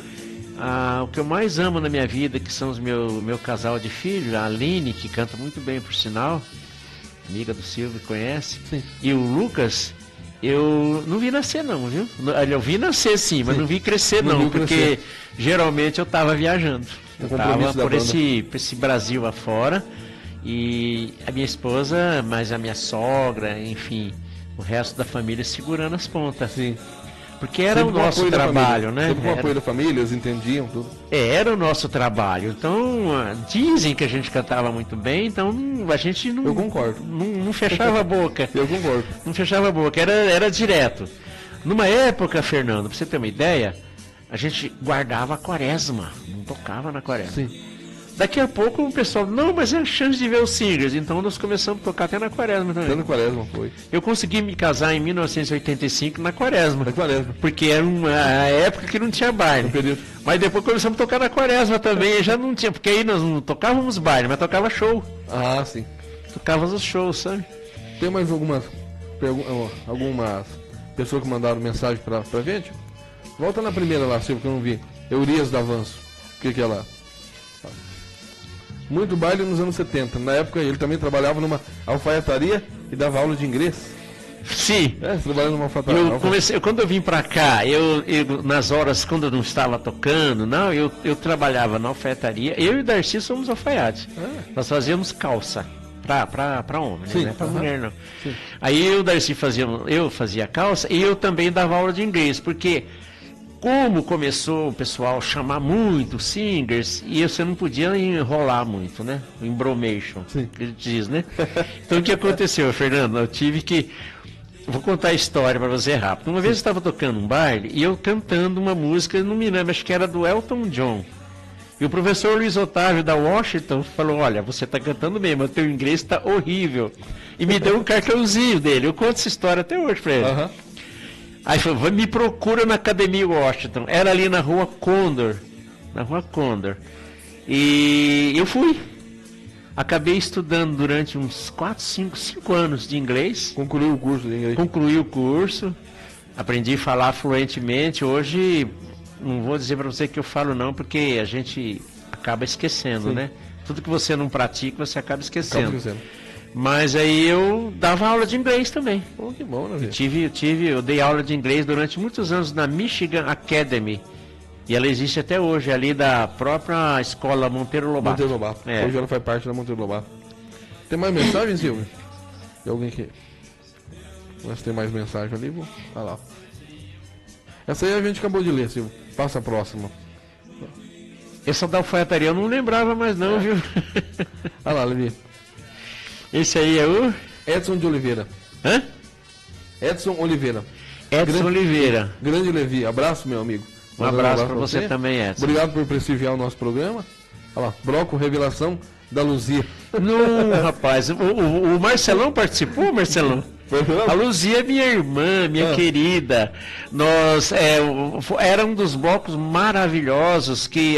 que eu mais amo na minha vida, que são os meu casal de filhos, a Aline, que canta muito bem, por sinal, amiga do Silvio, conhece, Sim. e o Lucas, eu não vi nascer não, viu? Eu vi nascer sim, mas não vi crescer Não não, viu porque crescer. geralmente eu estava viajando. Eu estava compromisso da por banda. esse Brasil afora, e a minha esposa, mas a minha sogra, enfim, o resto da família segurando as pontas. Sim. Porque era Sempre o com nosso apoio da trabalho, família. né? Sempre com o Era- apoio da família, eles entendiam tudo. era o nosso trabalho. Então, dizem que a gente cantava muito bem, então a gente não, Eu concordo. não fechava a boca. Eu concordo. Não fechava a boca, era direto. Numa época, Fernando, pra você ter uma ideia, a gente guardava a quaresma, não tocava na quaresma. Sim. Daqui a pouco o pessoal, não, mas é a chance de ver os singers. Então nós começamos a tocar até na Quaresma também. Até na Quaresma foi. Eu consegui me casar em 1985 na Quaresma. Na Quaresma. Porque era uma época que não tinha baile. No período. Mas depois começamos a tocar na Quaresma também, e já não tinha, porque aí nós não tocávamos baile, mas tocava show. Ah, sim. Tocávamos os shows, sabe? Tem mais algumas pessoas que mandaram mensagem pra gente? Volta na primeira lá, Silvio, que eu não vi. Eurias da Avanço. O que é lá? Muito baile nos anos 70. Na época ele também trabalhava numa alfaiataria e dava aula de inglês. Sim. Trabalhando numa alfaiataria. Quando eu vim pra cá, eu nas horas, quando eu não estava tocando, não, eu trabalhava na alfaiataria. Eu e o Darcy somos alfaiates. Nós fazíamos calça. Pra homem, Sim, né? Pra mulher não. Sim. Aí o Darcy eu fazia calça e eu também dava aula de inglês, porque como começou o pessoal chamar muito singers, e você não podia enrolar muito, né? O embromation, Sim. que ele diz, né? Então o que aconteceu, Fernando? Eu tive que... Vou contar a história para você rápido. Uma vez eu estava tocando um baile e eu cantando uma música, não me lembro, acho que era do Elton John. E o professor Luiz Otávio da Washington falou, olha, você está cantando bem, mas o teu inglês está horrível. E me deu um cartãozinho dele. Eu conto essa história até hoje para ele. Aham. Aí falou, me procura na Academia Washington. Era ali na Rua Condor. Na Rua Condor. E eu fui. Acabei estudando durante uns 5 anos de inglês. Concluiu o curso de inglês. Concluí o curso. Aprendi a falar fluentemente. Hoje, não vou dizer para você que eu falo não, porque a gente acaba esquecendo, Sim. né? Tudo que você não pratica, você acaba esquecendo. Acaba esquecendo. Mas aí eu dava aula de inglês também. Pô, que bom, né, Eu dei aula de inglês durante muitos anos na Michigan Academy. E ela existe até hoje, ali da própria escola Monteiro Lobato. Monteiro Lobato. É. Hoje ela faz parte da Monteiro Lobato. Tem mais mensagem, Silvio? Tem alguém que... Mas tem mais mensagem ali, vou... Olha lá. Essa aí a gente acabou de ler, Silvio. Passa a próxima. Essa da alfaiataria eu não lembrava mais não, viu? Olha lá, Levi. Esse aí é o... Edson de Oliveira. Hã? Edson Oliveira. Edson Oliveira. Grande Levi. Abraço, meu amigo. Um abraço para você também, Edson. Obrigado por prestigiar o nosso programa. Olha lá, bloco Revelação da Luzia. Não, rapaz. O Marcelão participou, Marcelão? A Luzia é minha irmã, minha querida. Nós, era um dos blocos maravilhosos que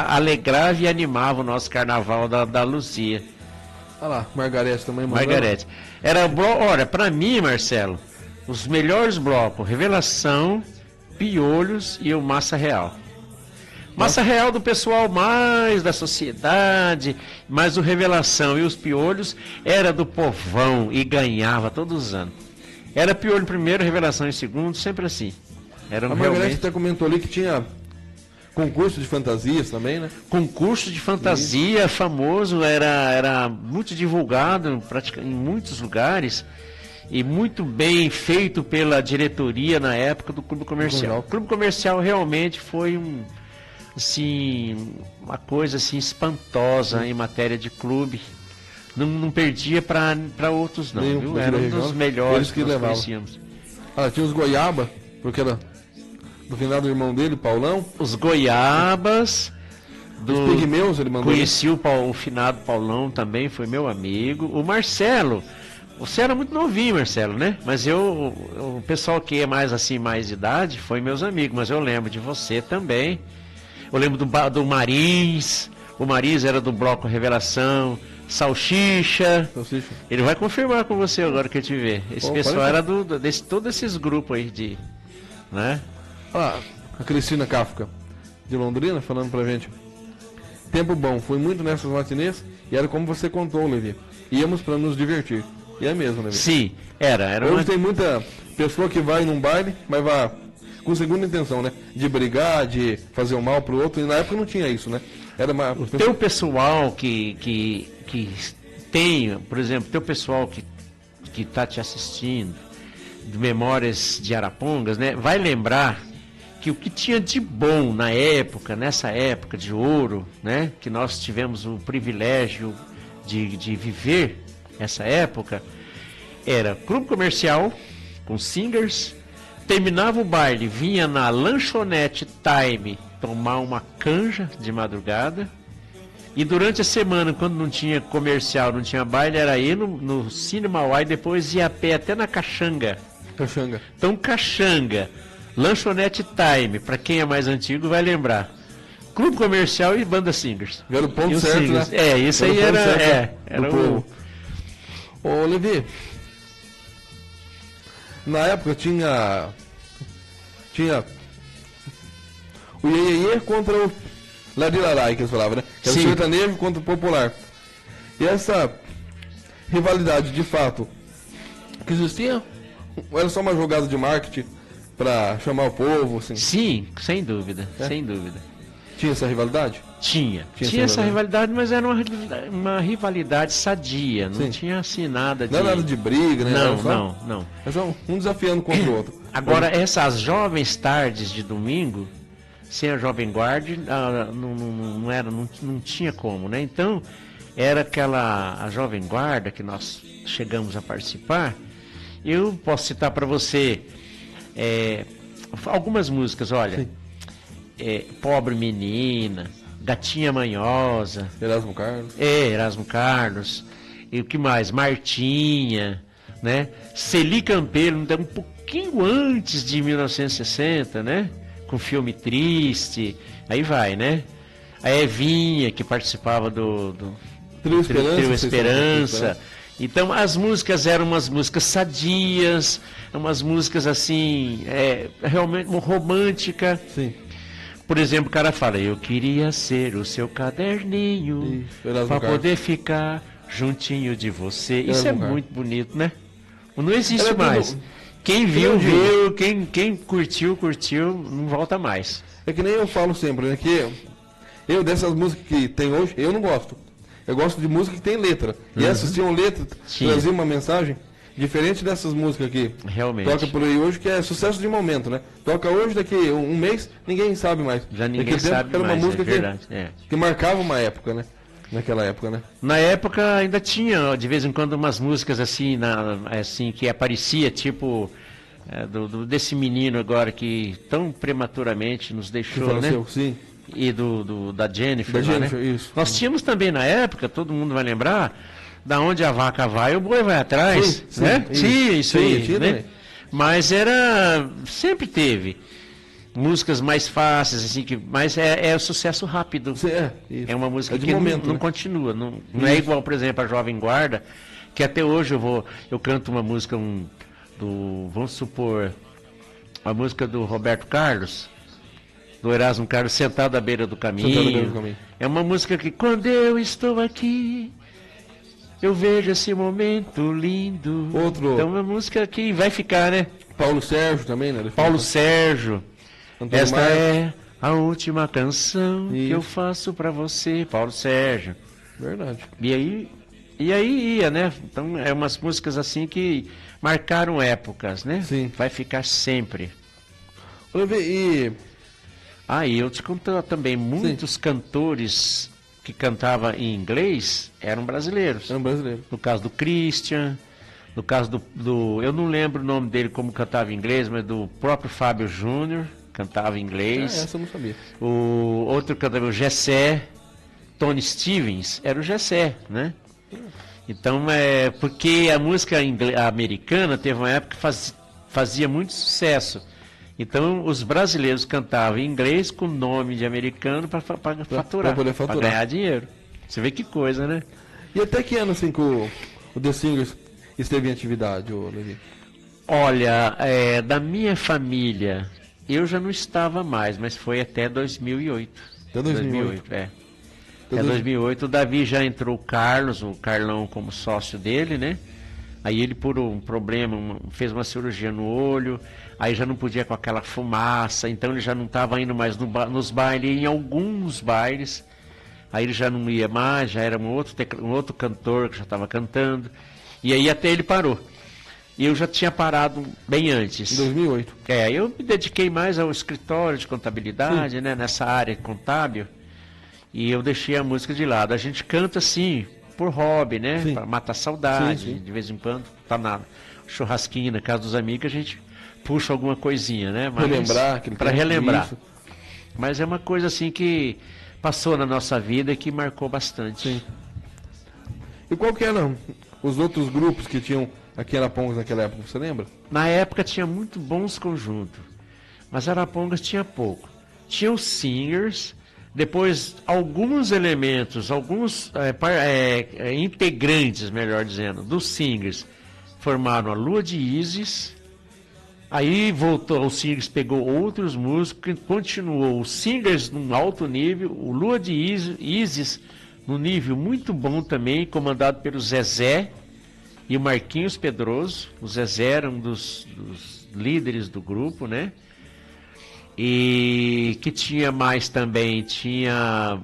alegrava e animava o nosso carnaval da Luzia. Olha lá, Margarete também mandou. Margarete. Olha, pra mim, Marcelo, os melhores blocos, Revelação, Piolhos e o Massa Real. Massa Real do pessoal mais da sociedade, mas o Revelação e os Piolhos era do povão e ganhava todos os anos. Era Piolho em primeiro, Revelação em segundo, sempre assim. Era A Margarete realmente... até comentou ali que tinha concurso de fantasias também, né? Concurso de fantasia famoso, era muito divulgado em muitos lugares e muito bem feito pela diretoria na época do Clube Comercial. O Clube Comercial realmente foi uma coisa assim espantosa em matéria de clube. Não perdia para outros não, viu? Era um dos melhores que nós conhecíamos. Tinha os Goiaba, porque era do finado irmão dele, Paulão. Os Goiabas, os Pigmeus, ele mandou. Conheci o finado Paulão também, foi meu amigo. O Marcelo, você era muito novinho, Marcelo, né? Mas o pessoal que é mais assim, mais de idade, foi meus amigos, mas eu lembro de você também. Eu lembro do Marins, o Marins era do bloco Revelação, Salsicha. Ele vai confirmar com você agora que eu te ver. Esse pessoal era de todos esses grupos aí né? A Cristina Kafka, de Londrina, falando pra gente. Tempo bom, fui muito nessas matinês e era como você contou, Levi. Íamos pra nos divertir. E é mesmo, Levi. Sim, era Hoje tem muita pessoa que vai num baile, mas vai com segunda intenção, né? De brigar, de fazer o mal pro outro. E na época não tinha isso, né? Tem o pessoal que tem, por exemplo, tem o pessoal que tá te assistindo, de Memórias de Arapongas, né? Vai lembrar que o que tinha de bom nessa época de ouro, né? Que nós tivemos o privilégio de viver essa época, era Clube Comercial, com singers, terminava o baile, vinha na lanchonete Time tomar uma canja de madrugada, E durante a semana, quando não tinha comercial, não tinha baile, era ir no Cine Mauá e depois ir a pé até na Caxanga. Caxanga. Então, Caxanga, Lanchonete Time, para quem é mais antigo vai lembrar. Clube Comercial e Banda Singers. Era o ponto E os certo, Singers. né? É, isso aí o ponto era, certo, é, né, era do o... povo. Ô, Levi, na época tinha o Iê contra o Ladilarai, que eles falavam, né? Que era o Sim. sertanejo contra o popular. E essa rivalidade, de fato, que existia, ou era só uma jogada de marketing pra chamar o povo, assim? Sim, sem dúvida, É? sem dúvida. Tinha essa rivalidade? Tinha Tinha essa rivalidade, mas era uma rivalidade sadia, não Sim. tinha assim nada de... Não era nada de briga, né? Não, Era só, não. Era só um desafiando contra o outro. Agora, essas jovens tardes de domingo, sem a Jovem Guarda, não tinha como, né? Então, era a Jovem Guarda que nós chegamos a participar. Eu posso citar para você algumas músicas, olha. Pobre Menina, Gatinha Manhosa. Erasmo Carlos. Erasmo Carlos. E o que mais? Martinha, né? Celi Campeiro, um pouquinho antes de 1960, né? Com filme Triste. Aí vai, né? A Evinha, que participava do Trio Esperança. Trio vocês sabem, Esperança. Então as músicas eram umas músicas sadias, umas músicas assim, realmente romântica. Sim. Por exemplo, o cara fala, eu queria ser o seu caderninho Isso, Erasmo para Carlos. poder ficar juntinho de você. Isso Erasmo é Carlos. muito bonito, né? Não existe Era mais. tudo- Quem viu, Tudo viu. Quem curtiu, não volta mais. É que nem eu falo sempre, né? Que eu dessas músicas que tem hoje, eu não gosto. Eu gosto de música que tem letra. E essas tinham letra, Sim. traziam uma mensagem diferente dessas músicas que Realmente. toca por aí hoje, que é sucesso de momento, né? Toca hoje, daqui um mês, ninguém sabe mais. Já ninguém Naquele tempo, sabe era uma mais, música é verdade. que marcava uma época, né? Naquela época, né? Na época ainda tinha, de vez em quando, umas músicas assim, assim que aparecia, tipo, desse menino agora que tão prematuramente nos Que deixou, né? faleceu, sim. E da Jennifer, Da lá, Jennifer, né? isso. Nós tínhamos também na época, todo mundo vai lembrar, da onde a vaca vai, o boi vai atrás, Sim, né? sim, Tinha isso sim, aí, tinha né? também. Mas sempre teve músicas mais fáceis, assim, mas é o sucesso rápido. Sim, isso. É uma música É de que momento, não né? continua, não é igual, por exemplo, a Jovem Guarda, que até hoje eu canto uma música vamos supor, a música do Roberto Carlos, do Erasmo Carlos, Sentado à Beira do Caminho. Sentado à Beira do Caminho. É uma música que, quando eu estou aqui, eu vejo esse momento lindo. Outro- Então é uma música que vai ficar, né? Paulo Sérgio também, né? Paulo Sérgio. Antônio Esta Marcos. é a última canção que eu Isso. faço pra você, Paulo Sérgio. Verdade. E aí ia, né? Então é umas músicas assim que marcaram épocas, né? Sim. Vai ficar sempre. E Aí eu te conto também, muitos cantores que cantavam em inglês eram brasileiros. era um brasileiro. No caso do Christian, no caso eu não lembro o nome dele como cantava em inglês, mas do próprio Fábio Júnior, cantava em inglês. Essa eu não sabia. O outro cantava, o Gessé, Tony Stevens, era o Gessé, né? Então, porque a música americana teve uma época que fazia muito sucesso. Então, os brasileiros cantavam em inglês com nome de americano para faturar, pra poder faturar. para ganhar dinheiro. Você vê que coisa, né? E até que ano, assim, que o The Singers esteve em atividade, ô Levi? Olha, da minha família, eu já não estava mais, mas foi até 2008. Até 2008. Até Até 2008, o Davi já entrou o Carlão como sócio dele, né? Aí ele, por um problema, fez uma cirurgia no olho, aí já não podia com aquela fumaça, então ele já não estava indo mais nos bailes, em alguns bailes, aí ele já não ia mais, já era um outro cantor que já estava cantando, e aí até ele parou. E eu já tinha parado bem antes. Em 2008. Eu me dediquei mais ao escritório de contabilidade, né, nessa área contábil, e eu deixei a música de lado. A gente canta assim, por hobby, né, Sim. para matar saudade, Sim, sim. de vez em quando, tá na churrasquinho na casa dos amigos, a gente puxa alguma coisinha, né, Relembrar aquele para tempo, relembrar. isso. Mas é uma coisa assim que passou na nossa vida e que marcou bastante. Sim. E qual que eram os outros grupos que tinham aqui em Arapongas naquela época, você lembra? Na época tinha muito bons conjuntos, mas Arapongas tinha pouco. Tinha os singers, depois alguns elementos, alguns integrantes, melhor dizendo, dos singers formaram a Lua de Isis. Aí voltou, o Singers pegou outros músicos, continuou o Singers num alto nível, o Lua de Isis num nível muito bom também, comandado pelo Zezé e o Marquinhos Pedroso. O Zezé era um dos líderes do grupo, né? E que tinha mais também, tinha...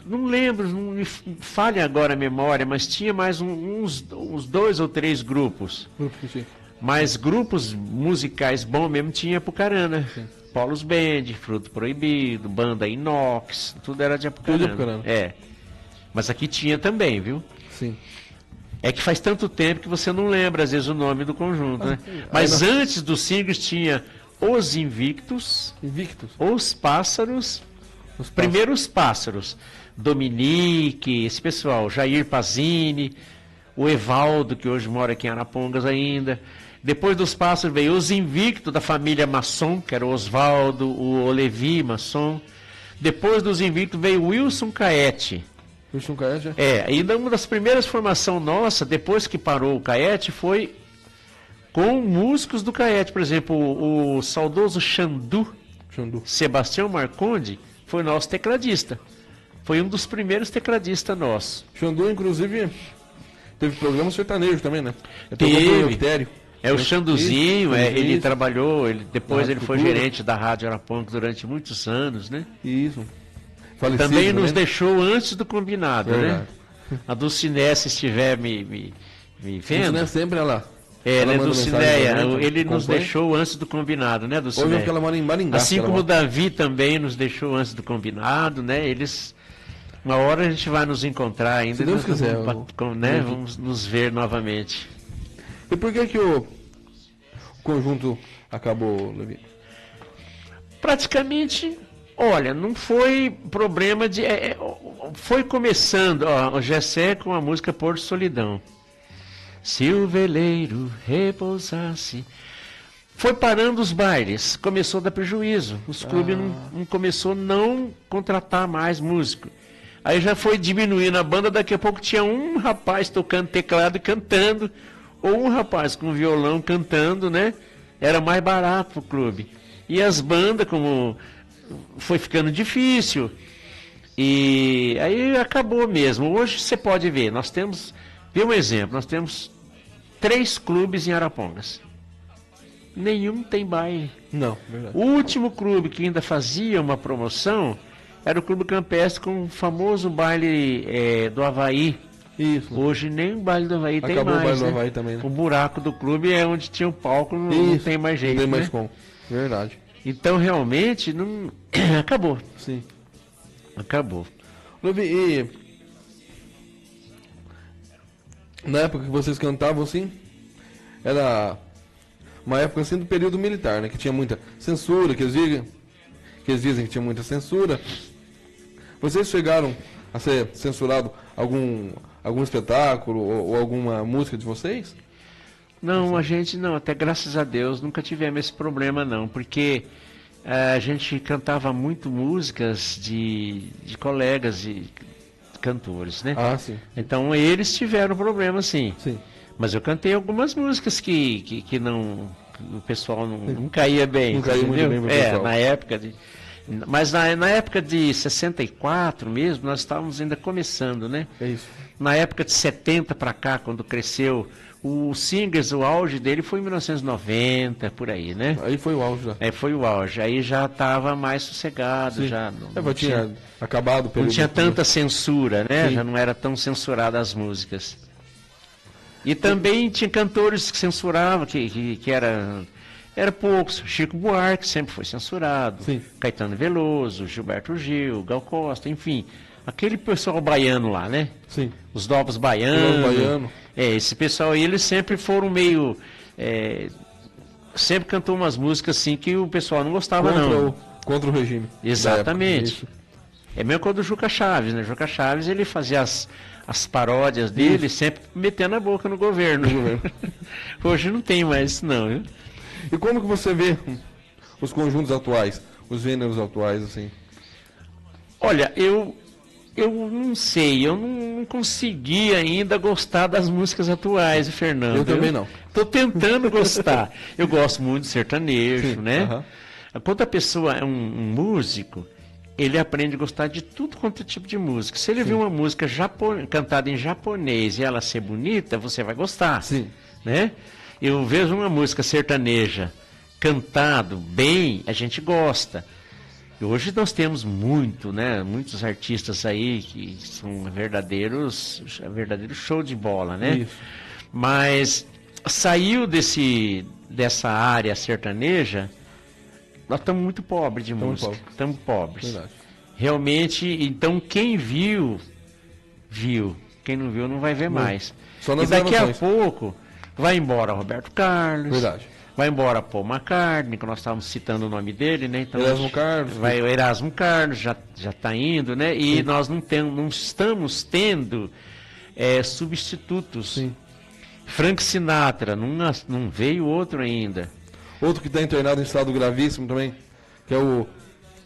Não lembro, não me falha agora a memória, mas tinha mais uns 2 ou 3 grupos. Grupos que tinha. Mas grupos musicais bons mesmo tinha Apucarana. Sim. Paulos Band, Fruto Proibido, Banda Inox, tudo era de Apucarana. Tudo de Apucarana. É. Mas aqui tinha também, viu? Sim. É que faz tanto tempo que você não lembra, às vezes, o nome do conjunto, né? Aí Mas antes dos Singers tinha Os Invictos, Invictus. Os Pássaros, Os primeiro os Pássaros, Dominique, esse pessoal, Jair Pazini, o Evaldo, que hoje mora aqui em Arapongas ainda. Depois dos Pássaros veio os Invictos, da família Masson, que era o Osvaldo, o Olevi Masson. Depois dos Invictos veio o Wilson Caete. Wilson Caete, Ainda uma das primeiras formações nossa, depois que parou o Caete, foi com músicos do Caete. Por exemplo, o saudoso Xandu, Sebastião Marconde, foi nosso tecladista. Foi um dos primeiros tecladistas nossos. Xandu, inclusive, teve programa sertanejo também, né? Teve. O Xanduzinho, isso. ele trabalhou, depois ele foi Cultura. gerente da Rádio Arapongas durante muitos anos, né? Isso. Falecido, Também nos né? deixou antes do combinado, Verdade. né? A Dulcinéia, se estiver me vendo... Isso, né? Sempre ela. Né, manda Dulcinéia, mensagem pra gente, ele nos acompanha. deixou antes do combinado, né, Dulcinéia? Hoje é que ela mora em Maringá. Assim que ela como o mora. Davi também nos deixou antes do combinado, né? Eles... Uma hora a gente vai nos encontrar ainda. Se Deus nós quiser, vamos nos ver novamente. E por que o conjunto acabou, Levi? Praticamente, olha, não foi problema de... foi começando, o Gessé com a música Porto Solidão. Se o veleiro repousasse... Foi parando os bailes, começou a dar prejuízo. Os clubes não começou a não contratar mais músico. Aí já foi diminuindo a banda, daqui a pouco tinha um rapaz tocando teclado e cantando, ou um rapaz com violão cantando, né? Era mais barato pro clube. E as bandas, como foi ficando difícil, e aí acabou mesmo. Hoje você pode ver, nós temos, dê um exemplo, nós temos 3 clubes em Arapongas. Nenhum tem baile. Não, verdade. O último clube que ainda fazia uma promoção era o Clube Campestre com o famoso baile do Havaí. Isso. Hoje nem o baile do Havaí tem Acabou mais. o baile do né? Havaí também, né? O buraco do clube é onde tinha o palco, não tem mais jeito. Não tem mais né? como. Verdade. Então realmente não... acabou. Sim. Acabou. Levi, e na época que vocês cantavam assim, era uma época assim do período militar, né? Que tinha muita censura, que eles dizem que tinha muita censura. Vocês chegaram a ser censurado algum espetáculo ou alguma música de vocês? Não, a gente não, até graças a Deus nunca tivemos esse problema não, porque a gente cantava muito músicas de colegas e cantores, né? Ah, sim. Então eles tiveram problema sim. Sim. Mas eu cantei algumas músicas que não, o pessoal não caía bem. Não caía muito entendeu? bem pro pessoal. Na época de... Mas na época de 64 mesmo, nós estávamos ainda começando, né? É isso. Na época de 70 para cá, quando cresceu, o Singers, o auge dele foi em 1990, por aí, né? Aí foi o auge já. Foi o auge. Aí já estava mais sossegado, Sim. já Já tinha acabado o não período. tinha tanta censura, né? Sim. Já não era tão censurada as músicas. E também tinha cantores que censuravam, que era poucos. Chico Buarque sempre foi censurado. Sim. Caetano Veloso, Gilberto Gil, Gal Costa, enfim. Aquele pessoal baiano lá, né? Sim. Os novos baianos. Novos baiano. Esse pessoal aí, eles sempre foram meio... sempre cantou umas músicas assim que o pessoal não gostava, não. Contra o regime. Exatamente. Da época. Isso. É mesmo quando o Juca Chaves, né? Juca Chaves, ele fazia as paródias dele, sempre metendo a boca no governo. Hoje não tem mais isso não, viu? E como que você vê os conjuntos atuais, os gêneros atuais, assim? Olha, eu não sei, eu não consegui ainda gostar das músicas atuais, Fernando. Eu também não. Estou tentando gostar. Eu gosto muito de sertanejo, Sim, né? aham. Quando a pessoa é um músico, ele aprende a gostar de tudo quanto é tipo de música. Se ele vê uma música cantada em japonês e ela ser bonita, você vai gostar. Sim. Né? Eu vejo uma música sertaneja cantado bem, a gente gosta. E hoje nós temos muitos artistas aí que são verdadeiros show de bola, né? Isso. Mas saiu dessa área sertaneja, nós estamos muito pobres de música. Estamos pobres. Verdade. Realmente, então quem viu. Quem não viu não vai ver mais. Só nas E daqui a gravações. pouco vai embora Roberto Carlos. Verdade. Vai embora Paul McCartney, que nós estávamos citando o nome dele, né? Então, Erasmo Carlos. Vai o Erasmo Carlos, já está indo, né? E nós não estamos tendo substitutos. Sim. Frank Sinatra, não veio outro ainda. Outro que está internado em estado gravíssimo também, que é o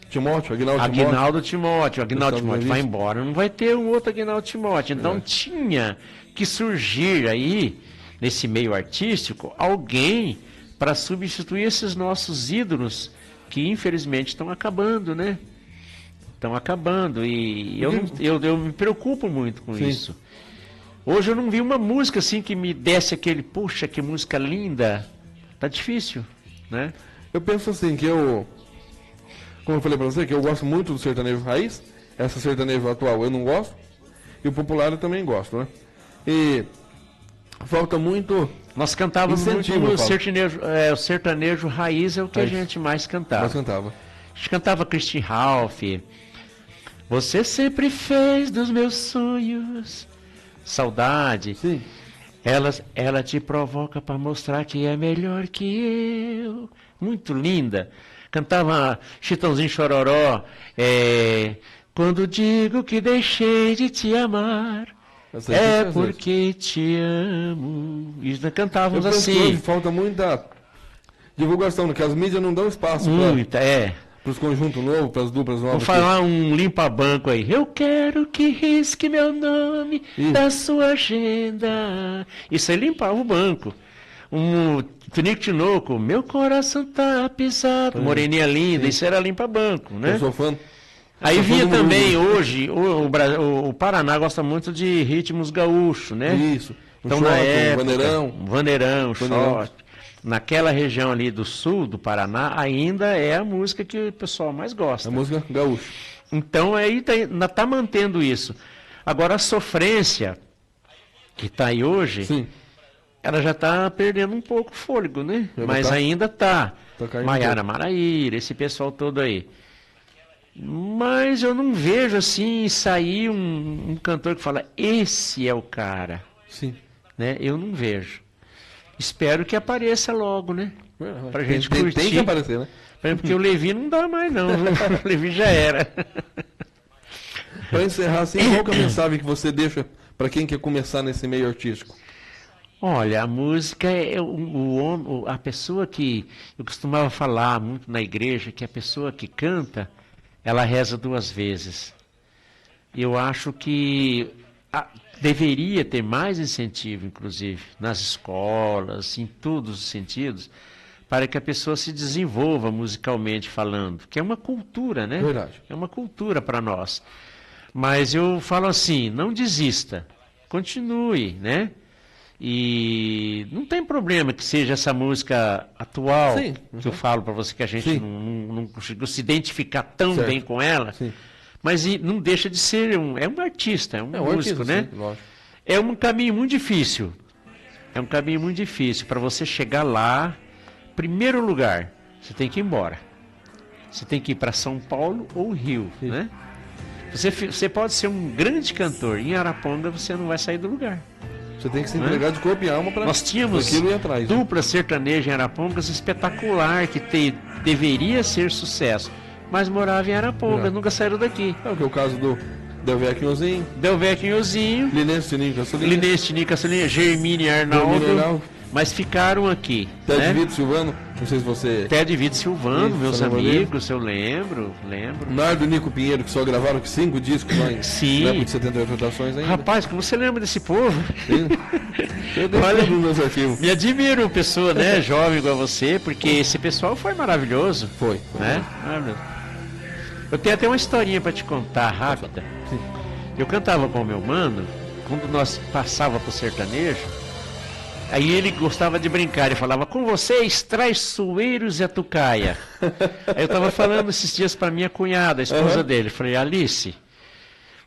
Timóteo, Aguinaldo Timóteo. Aguinaldo Timóteo Estado vai gravíssimo. embora, não vai ter um outro Aguinaldo Timóteo. Então tinha que surgir aí, nesse meio artístico, alguém para substituir esses nossos ídolos que infelizmente estão acabando, né? Estão acabando e eu me preocupo muito com Sim. isso. Hoje eu não vi uma música assim que me desse aquele, puxa, que música linda. Tá difícil, né? Eu penso assim, como eu falei pra você, que eu gosto muito do sertanejo raiz, essa sertanejo atual eu não gosto, e o popular eu também gosto, né? E falta muito... Nós cantávamos Incentivo, muito eu falo. o sertanejo raiz é o que Raiz. a gente mais cantava. Nós cantava. A gente cantava Christian Ralph. Você sempre fez dos meus sonhos saudade. Sim. Ela te provoca para mostrar que é melhor que eu. Muito linda. Cantava Chitãozinho Chororó. Quando digo que deixei de te amar, Essa aí tem que fazer. porque te amo. E nós Eu cantávamos penso que hoje assim. falta muita divulgação, porque as mídias não dão espaço Muita, para os conjuntos novos, para as duplas Vou novas. falar um limpa-banco aí. Eu quero que risque meu nome Isso. da sua agenda. Isso aí limpava o banco. Um Tonico Tinoco, meu coração tá pisado. Moreninha linda, isso era limpa-banco, né? Eu sou fã. Aí sou fã vinha do também Murilo. hoje, o Paraná gosta muito de ritmos gaúchos, né? Isso. Então Um na shot, um época, Vaneirão. Vandeirão, Vandeirão. shot. Naquela região ali do sul do Paraná, ainda é a música que o pessoal mais gosta. A música gaúcha. Então aí ainda está mantendo isso. Agora a sofrência que está aí hoje, Sim. ela já está perdendo um pouco o fôlego, né? Já Mas tá- ainda está. tá caindo Maiara um pouco. Maraíra, esse pessoal todo aí. Mas eu não vejo assim sair um cantor que fala, esse é o cara. Sim. Né? Eu não vejo. Espero que apareça logo, né? Pra gente tem curtir. que aparecer, né? Porque o Levi não dá mais não, viu? O Levi já era. Para encerrar, assim, qual que é a mensagem que você deixa para quem quer começar nesse meio artístico? Olha, a música é a pessoa que eu costumava falar muito na igreja, que a pessoa que canta, ela reza 2 vezes. Eu acho que deveria ter mais incentivo, inclusive, nas escolas, em todos os sentidos, para que a pessoa se desenvolva musicalmente falando, que é uma cultura, né? Verdade. É uma cultura para nós. Mas eu falo assim, não desista, continue, né? E não tem problema que seja essa música atual, Sim, que eu falo para você que a gente Sim. não conseguiu se identificar tão Certo. bem com ela, Sim. mas não deixa de ser um artista, é um músico, artista, né? sim, lógico. É um caminho muito difícil. É um caminho muito difícil. Para você chegar lá, primeiro lugar, você tem que ir embora. Você tem que ir para São Paulo ou Rio, né? Você pode ser um grande cantor. Em Araponga você não vai sair do lugar. Você tem que se entregar de corpo e alma para Nós tínhamos aquilo ir atrás. Né? dupla sertaneja em Arapongas espetacular, que deveria ser sucesso. mas moravam em Arapongas, nunca saíram daqui. É o que é o caso do Delvecchiozinho, Delvecchiozinho, Linense Sininho Caçulinha, Linense Tininho Caçulinha, Germine Arnaldo, mas ficaram aqui. Ted né? Vitor Silvano, não sei se você... Ted Vitor Silvano, Isso, meus você lembra dele? amigos, eu lembro. Nardo e Nico Pinheiro, que só gravaram 5 discos lá em Sim. na época de 78 rotações ainda. Rapaz, como você lembra desse povo? Sim. Eu devo Olha, nos meus arquivos. Me admiro, pessoa, né, jovem igual você, porque esse pessoal foi maravilhoso. Foi. Né? Eu tenho até uma historinha para te contar rápida. Sim. Eu cantava com o meu mano, quando nós passava pro sertanejo, aí ele gostava de brincar, ele falava, com vocês, traiçoeiros e a tucaia. Aí eu tava falando esses dias para minha cunhada, a esposa dele, falei, Alice,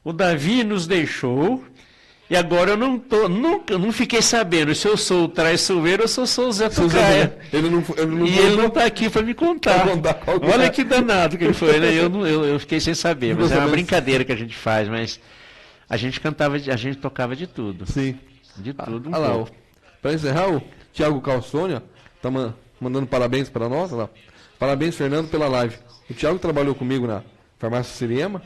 o Davi nos deixou e agora eu não fiquei sabendo se eu sou o traiçoeiro ou se eu sou o Zé Tucaia. Ele não E ele não tá aqui para me contar. Olha que danado que ele foi, né? Eu fiquei sem saber, mas é uma brincadeira que a gente faz, mas a gente tocava de tudo. Sim. De tudo Olha lá, para encerrar, o Thiago Calçônia tá mandando parabéns para nós. Olha lá. Parabéns, Fernando, pela live. O Thiago trabalhou comigo na Farmácia Siriema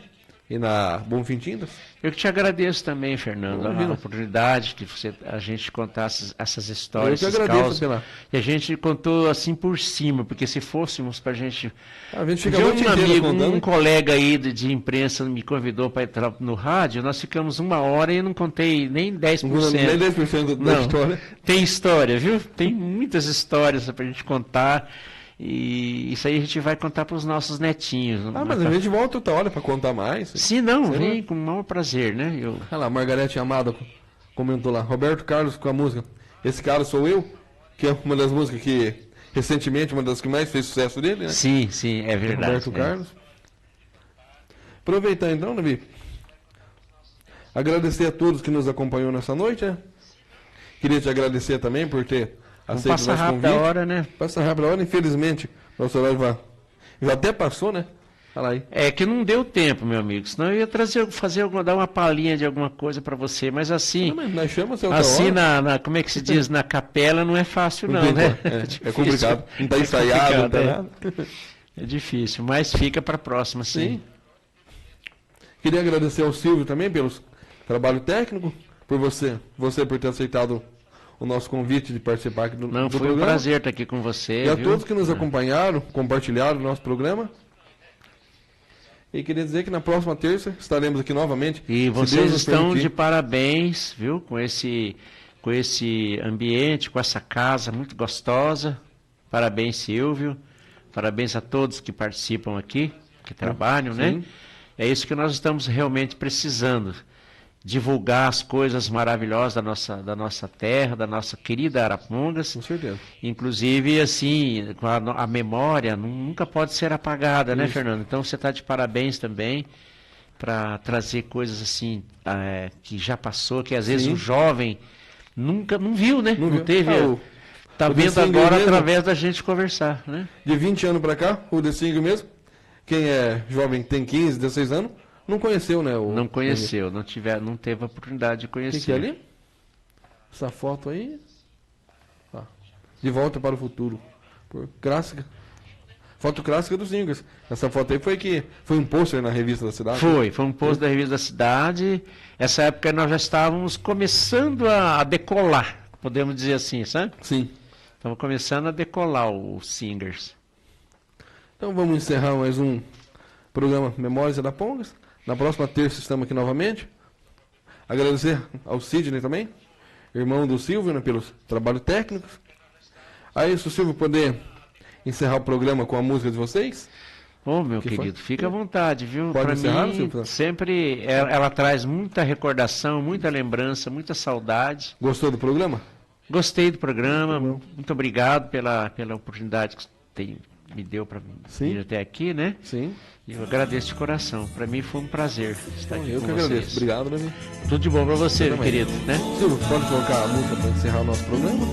e na Bonfim Tintas. Eu que te agradeço também, Fernando, a oportunidade de a gente contar essas histórias, eu que agradeço E a gente contou assim por cima, porque se fôssemos pra gente... A gente fica um amigo, um colega aí de imprensa me convidou para entrar no rádio, nós ficamos 1 hora e eu não contei nem 10%. Nem 10% da história. Tem história, viu? Tem muitas histórias pra gente contar. E isso aí a gente vai contar para os nossos netinhos. Mas a gente volta outra hora para contar mais. Sim, não, vem com o maior prazer, né? Olha lá, Margarete Amado comentou lá. Roberto Carlos com a música Esse Cara Sou Eu, que é uma das músicas que, recentemente, uma das que mais fez sucesso dele, né? Sim, é verdade. Roberto Carlos. Aproveitar então, Davi. Agradecer a todos que nos acompanhou nessa noite, né? Queria te agradecer também por ter... Passa rápido a hora, né? Passa rápido a hora, infelizmente. Nosso horário já até passou, né? Fala aí. É que não deu tempo, meu amigo. Senão eu ia dar uma palhinha de alguma coisa para você. Mas assim, mas nós chamamos assim como é que se diz, na capela não é fácil não, né? É complicado. Não está ensaiado, não tá nada. É difícil, mas fica para a próxima, sim. Queria agradecer ao Silvio também pelo trabalho técnico, por você por ter aceitado o nosso convite de participar aqui do programa. Foi um prazer estar aqui com você. E a todos que nos acompanharam, compartilharam o nosso programa. E queria dizer que na próxima terça estaremos aqui novamente. E vocês estão de parabéns, viu? Com esse ambiente, com essa casa muito gostosa. Parabéns, Silvio. Parabéns a todos que participam aqui, que trabalham, né? É isso que nós estamos realmente precisando. Divulgar as coisas maravilhosas da nossa terra, da nossa querida Arapongas. Com certeza. Inclusive, assim, a memória nunca pode ser apagada, né, Fernando? Então você está de parabéns também para trazer coisas assim que já passou, que às vezes o jovem nunca não viu, né? Não teve. Está vendo agora mesmo, através da gente conversar, né? De 20 anos para cá, o The Singer mesmo, quem é jovem tem 15, 16 anos, não conheceu, né? Não conheceu, não teve a oportunidade de conhecer. O que é ali? Essa foto aí. De Volta para o Futuro. Clássica. Foto clássica dos Singers. Essa foto aí foi um pôster na revista da cidade. Foi um pôster da revista da cidade. Essa época nós já estávamos começando a decolar, podemos dizer assim, sabe? Sim. Estamos começando a decolar os Singers. Então vamos encerrar mais um programa Memórias da Pongas. Na próxima terça estamos aqui novamente. Agradecer ao Sidney também, irmão do Silvio, né, pelos trabalhos técnicos. Aí, se o Silvio poder encerrar o programa com a música de vocês. Meu querido, fica à vontade, viu? Pode encerrar, Silvio? Sempre ela traz muita recordação, muita lembrança, muita saudade. Gostou do programa? Gostei do programa. Muito obrigado pela oportunidade que me deu para vir até aqui, né? Sim. E eu agradeço de coração. Para mim foi um prazer estar aqui com vocês. Eu que agradeço. Obrigado, Davi. Tudo de bom para você, meu querido, né? Silvio, pode colocar a música para encerrar o nosso programa?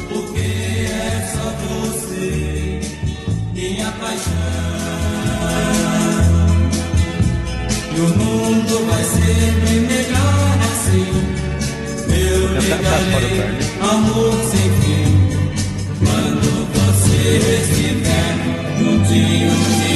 Porque é só você, minha paixão. E o mundo vai ser bem melhor assim. amor sem fim. Quando você estiver juntinho de